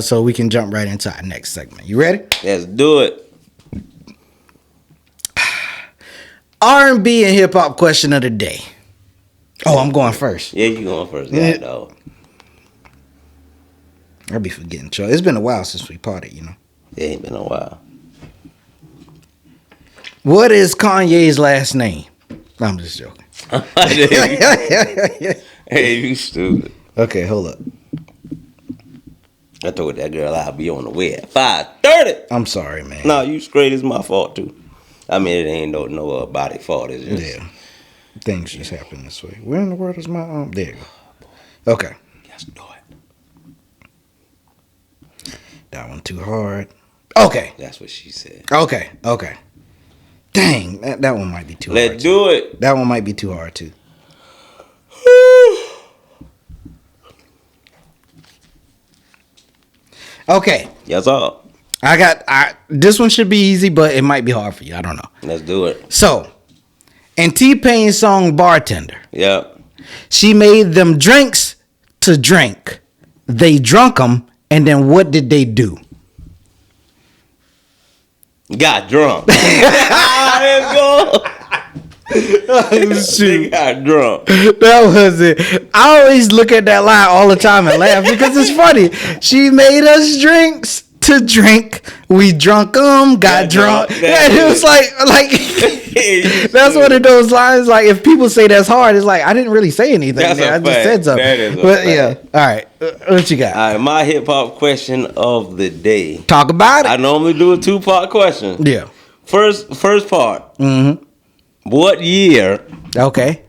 So we can jump right into our next segment. You ready? Let's do it. R&B and hip hop question of the day. Oh, I'm going first. Yeah, you going first. Yeah, dog. I'll be forgetting, Chuck. It's been a while since we partied, you know. It ain't been a while. What is Kanye's last name? I'm just joking. Hey, you stupid. Okay, hold up. I told that girl I'll be on the way at 5:30. I'm sorry, man. No, you straight. It's my fault too. I mean, it ain't no body fault. It's just things just happen this way. Where in the world is my There you go. Okay. Let's do it. That one too hard. Okay. That's what she said. Okay. Dang, that one might be too hard. Let's do it. That one might be too hard too. Okay. Yes, all. This one should be easy, but it might be hard for you. I don't know. Let's do it. So, in T-Pain's song Bartender, Yep. she made them drinks to drink. They drunk them, and then what did they do? Got drunk. Let's go. She got drunk. That was it. I always look at that line all the time and laugh because it's funny. She made us drinks to drink. We drunk them, got drunk. Yeah, it was like that's one of those lines. Like if people say that's hard, it's like I didn't really say anything. I just said something. That is a but fact. Yeah, all right. What you got? All right, my hip hop question of the day. Talk about it. I normally do a 2-part question. Yeah. First part. Mm-hmm. What year? Okay.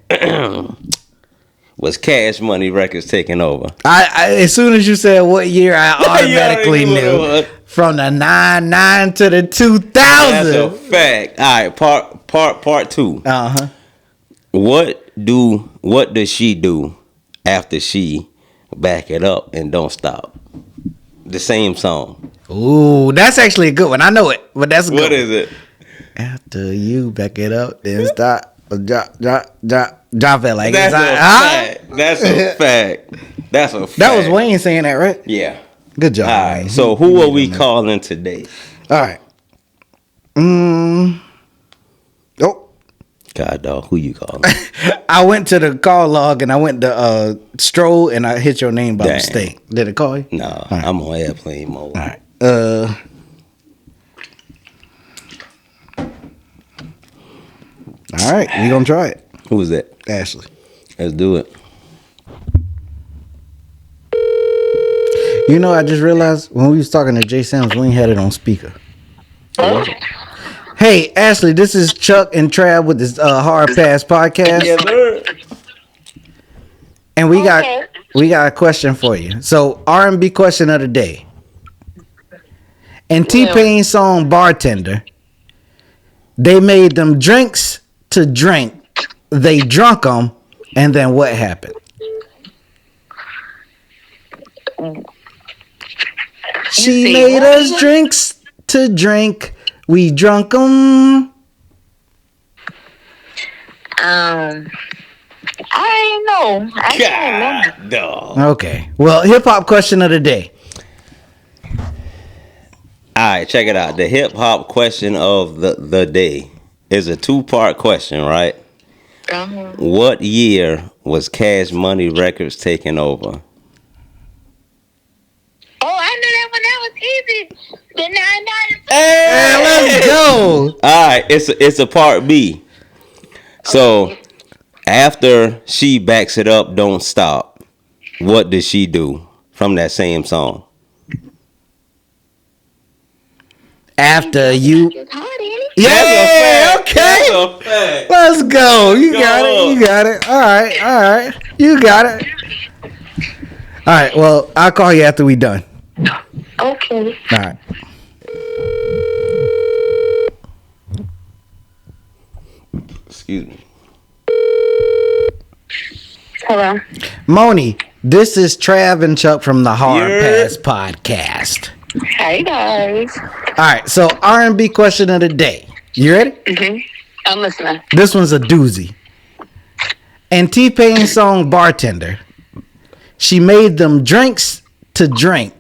Was Cash Money Records taking over? I as soon as you said what year, I automatically knew. From the 99 to the 2000. That's a fact. All right, part 2. Uh-huh. What does she do after she back it up and don't stop? The same song. Ooh, that's actually a good one. I know it, but that's a good What one. is it? After you back it up, then stop. Drop it like That's a fact. That's a fact. That's a fact. That was Wayne saying that, right? Yeah. Good job. All right. Wayne. So who are we calling today? All right. Oh. God, dog. Who you calling? I went to the call log and I went to Stroll and I hit your name by Dang. mistake. Did it call you? No, right. I'm on airplane mode. All right. All right, we gonna try it. Who is that? Ashley. Let's do it. You know, I just realized when we was talking to Jay Sams, we ain't had it on speaker. Hey, Ashley, this is Chuck and Trav with this Hard Pass podcast. Yes, sir. And we got a question for you. So, R&B question of the day. In T-Pain's song Bartender, they made them drinks to drink. They drunk them, and then what happened? She made us drinks to drink. We drunk them. I ain't know. I can't remember. God, dog. Okay. Well, hip hop question of the day. All right, check it out. The hip hop question of the day is a 2-part question, right? Uh-huh. What year was Cash Money Records taking over? Oh, I knew that one. That was easy. The 99. Hey, let's go. All right, it's a part B. So After she backs it up, don't stop. What does she do from that same song? After you. Yeah, That's a fact. okay. That's a fact. Let's go. You got it. You got it. All right. You got it. All right. Well, I'll call you after we done. Okay. All right. Excuse me. Hello. Moni, this is Trav and Chuck from the Hard Pass Podcast. Hey guys. All right. So R&B question of the day. You ready? Mm-hmm. I'm listening. This one's a doozy. And T-Pain's song Bartender. She made them drinks to drink.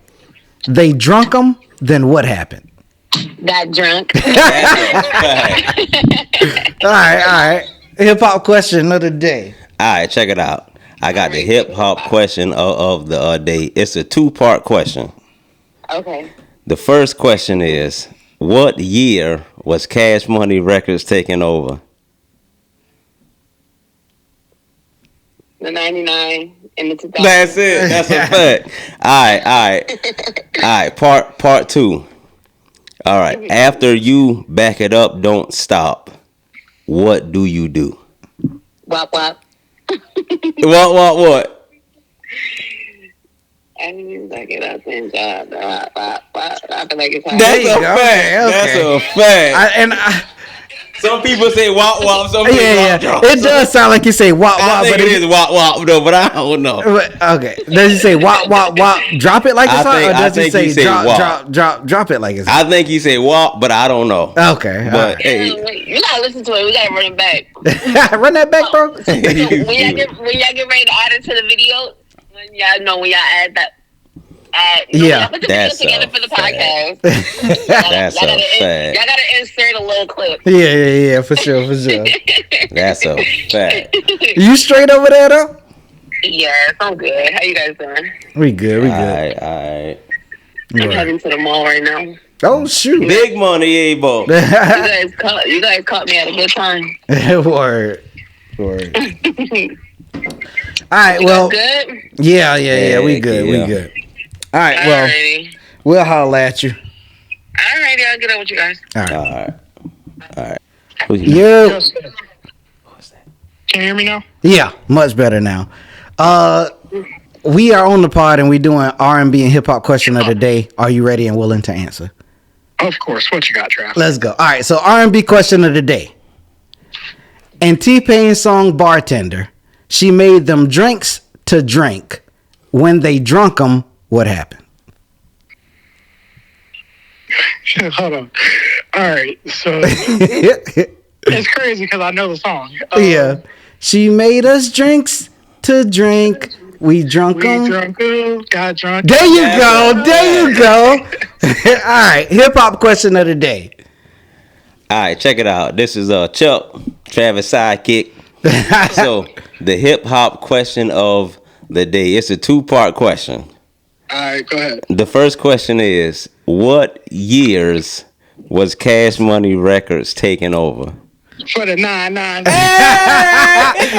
They drunk them. Then what happened? Got drunk. All right. Hip hop question of the day. All right, check it out. I got the hip hop question of the day. It's a 2-part question. Okay. The first question is, what year was Cash Money Records taken over? The 99 and the 2000. That's it. That's a fact. All right. Part 2. All right. After you back it up, don't stop. What do you do? Wop wop. What? I didn't even back it up and wop wop wop. I feel like it's hard. That's a go. fact. Okay. That's a fact. Some people say wop wop. Some people Yeah. It does sound like you say wop I wop, think but it is wop wop though, but I don't know. Okay. Does he say wop wop wop? Drop it like it's hot, or does he say wop. drop it like it's hot? I think he say wop, but I don't know. Okay. But hey, You gotta listen to it. We gotta run it back. Run that back, bro. when y'all get ready to add it to the video, when y'all add that. Yeah, put the that's video together for the fact. podcast. That's a fact. Y'all gotta insert a little clip. Yeah, for sure. That's a fact. You straight over there though? Yes, I'm good. How you guys doing? We good. All right. I'm heading to the mall right now. Oh shoot! Big money, Abo. You guys caught me at a good time. Word. All right. Well. Good. Yeah. We good. All right. Well, Alrighty. we'll holler at you. Alrighty, I'll get up with you guys. All right. Yo. Can you hear me now? Yeah, much better now. We are on the pod and we doing R&B and hip hop question of the day. Are you ready and willing to answer? Of course. What you got, Trav? Let's go. All right. So R&B question of the day. And T-Pain's song Bartender. She made them drinks to drink. When they drunk them, what happened? Hold on. All right. So it's crazy because I know the song. Yeah. She made us drinks to drink. We drunk them. Got drunk. There you go. All right. Hip hop question of the day. All right, check it out. This is Chuck, Travis sidekick. So the hip hop question of the day. It's a 2-part question. All right, go ahead. The first question is, what years was Cash Money Records taken over? For the 99.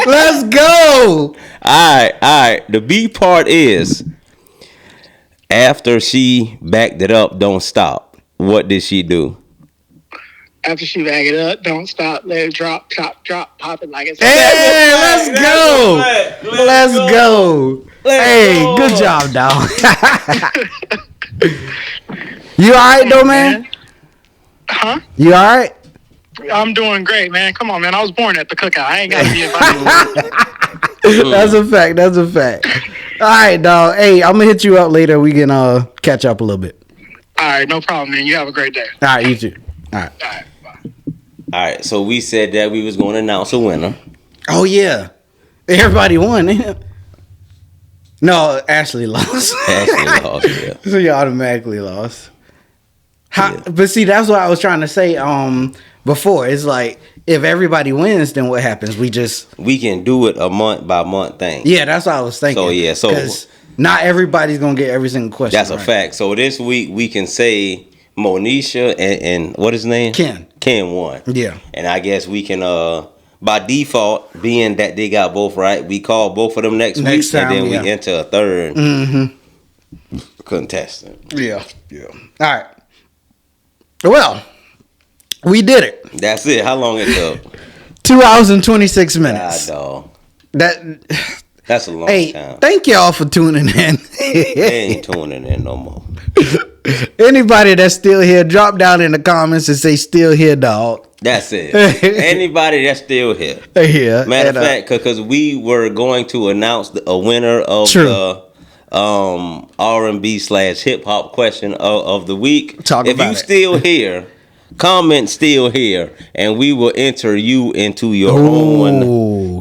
Let's go. All right. The B part is, after she backed it up, don't stop. What did she do? After she bag it up, don't stop, let it drop, pop it like it's. Hey, let's go. Let's go. Hey, good job, dog. You all right, though, man? Huh? You all right? I'm doing great, man. Come on, man. I was born at the cookout. I ain't got to be invited. That's a fact. All right, dog. Hey, I'm going to hit you up later. We can catch up a little bit. All right, no problem, man. You have a great day. All right, you too. All right. All right, bye. All right, so we said that we was going to announce a winner. Oh, yeah. Everybody won. No, Ashley lost. Ashley lost, yeah. So you automatically lost. But see, that's what I was trying to say before. It's like, if everybody wins, then what happens? We can do it a month by month thing. Yeah, that's what I was thinking. So, yeah, so not everybody's going to get every single question. That's a fact. So this week we can say Monisha and what is his name? Ken won. Yeah. And I guess we can by default, being that they got both right, we call both of them next week, time, and then we enter a third contestant. Yeah. All right. Well, we did it. That's it. How long it took? 2 hours and 26 minutes. God, dog. That's a long time. Thank y'all for tuning in. They ain't tuning in no more. Anybody that's still here, drop down in the comments and say still here, dog. That's it. Anybody that's still here. Yeah. Matter of fact, because we were going to announce a winner of the R&B / hip-hop question of the week. If you still here, comment still here, and we will enter you into your own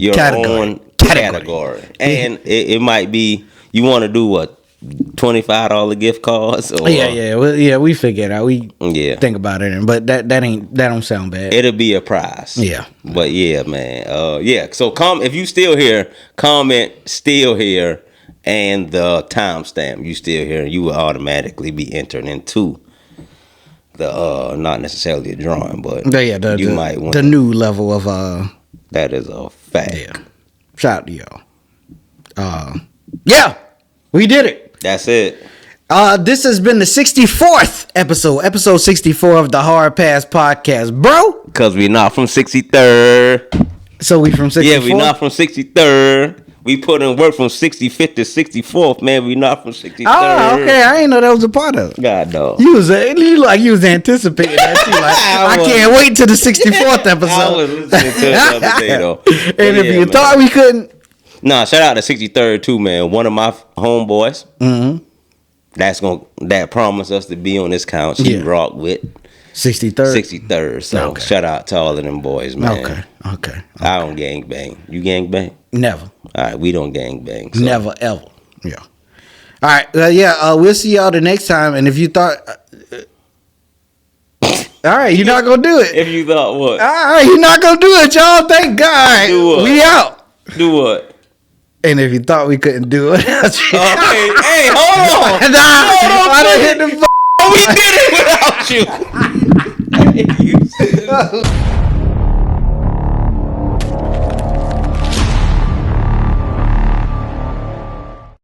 category. And it might be, you want to do what? $25 gift cards? Or, we figure it out. We think about it, but that don't sound bad. It'll be a prize. Yeah, but yeah, man. So if you still here, comment still here and the timestamp you still here, and you will automatically be entered into the not necessarily a drawing, but you might want the new level of that is a fact. Yeah. Shout out to y'all. We did it. That's it. This has been the 64th episode 64 of the Hard Pass Podcast, bro. Cause we not from 63rd. So we from 64th? Yeah, we not from 63rd. We put in work from 65th to 64th, man. We not from 63rd. Oh, okay. I didn't know that was a part of it. God, no. You was anticipating that. You like, I can't wait till the 64th episode. I was listening to it the other day, though. And if you thought we couldn't. Nah, shout out to 63rd too, man. One of my homeboys. That promised us to be on this count. She rocked with 63rd. So shout out to all of them boys, man. Okay. I don't gang bang. You gang bang? Never. All right, we don't gang bang. So. Never ever. Yeah. All right. We'll see y'all the next time. And if you thought, all right, you're not gonna do it. If you thought what? All right, you're not gonna do it, y'all. Thank God. Do what? We out. Do what? And if you thought we couldn't do it, hey, hold on. I done hit the. We did it without you.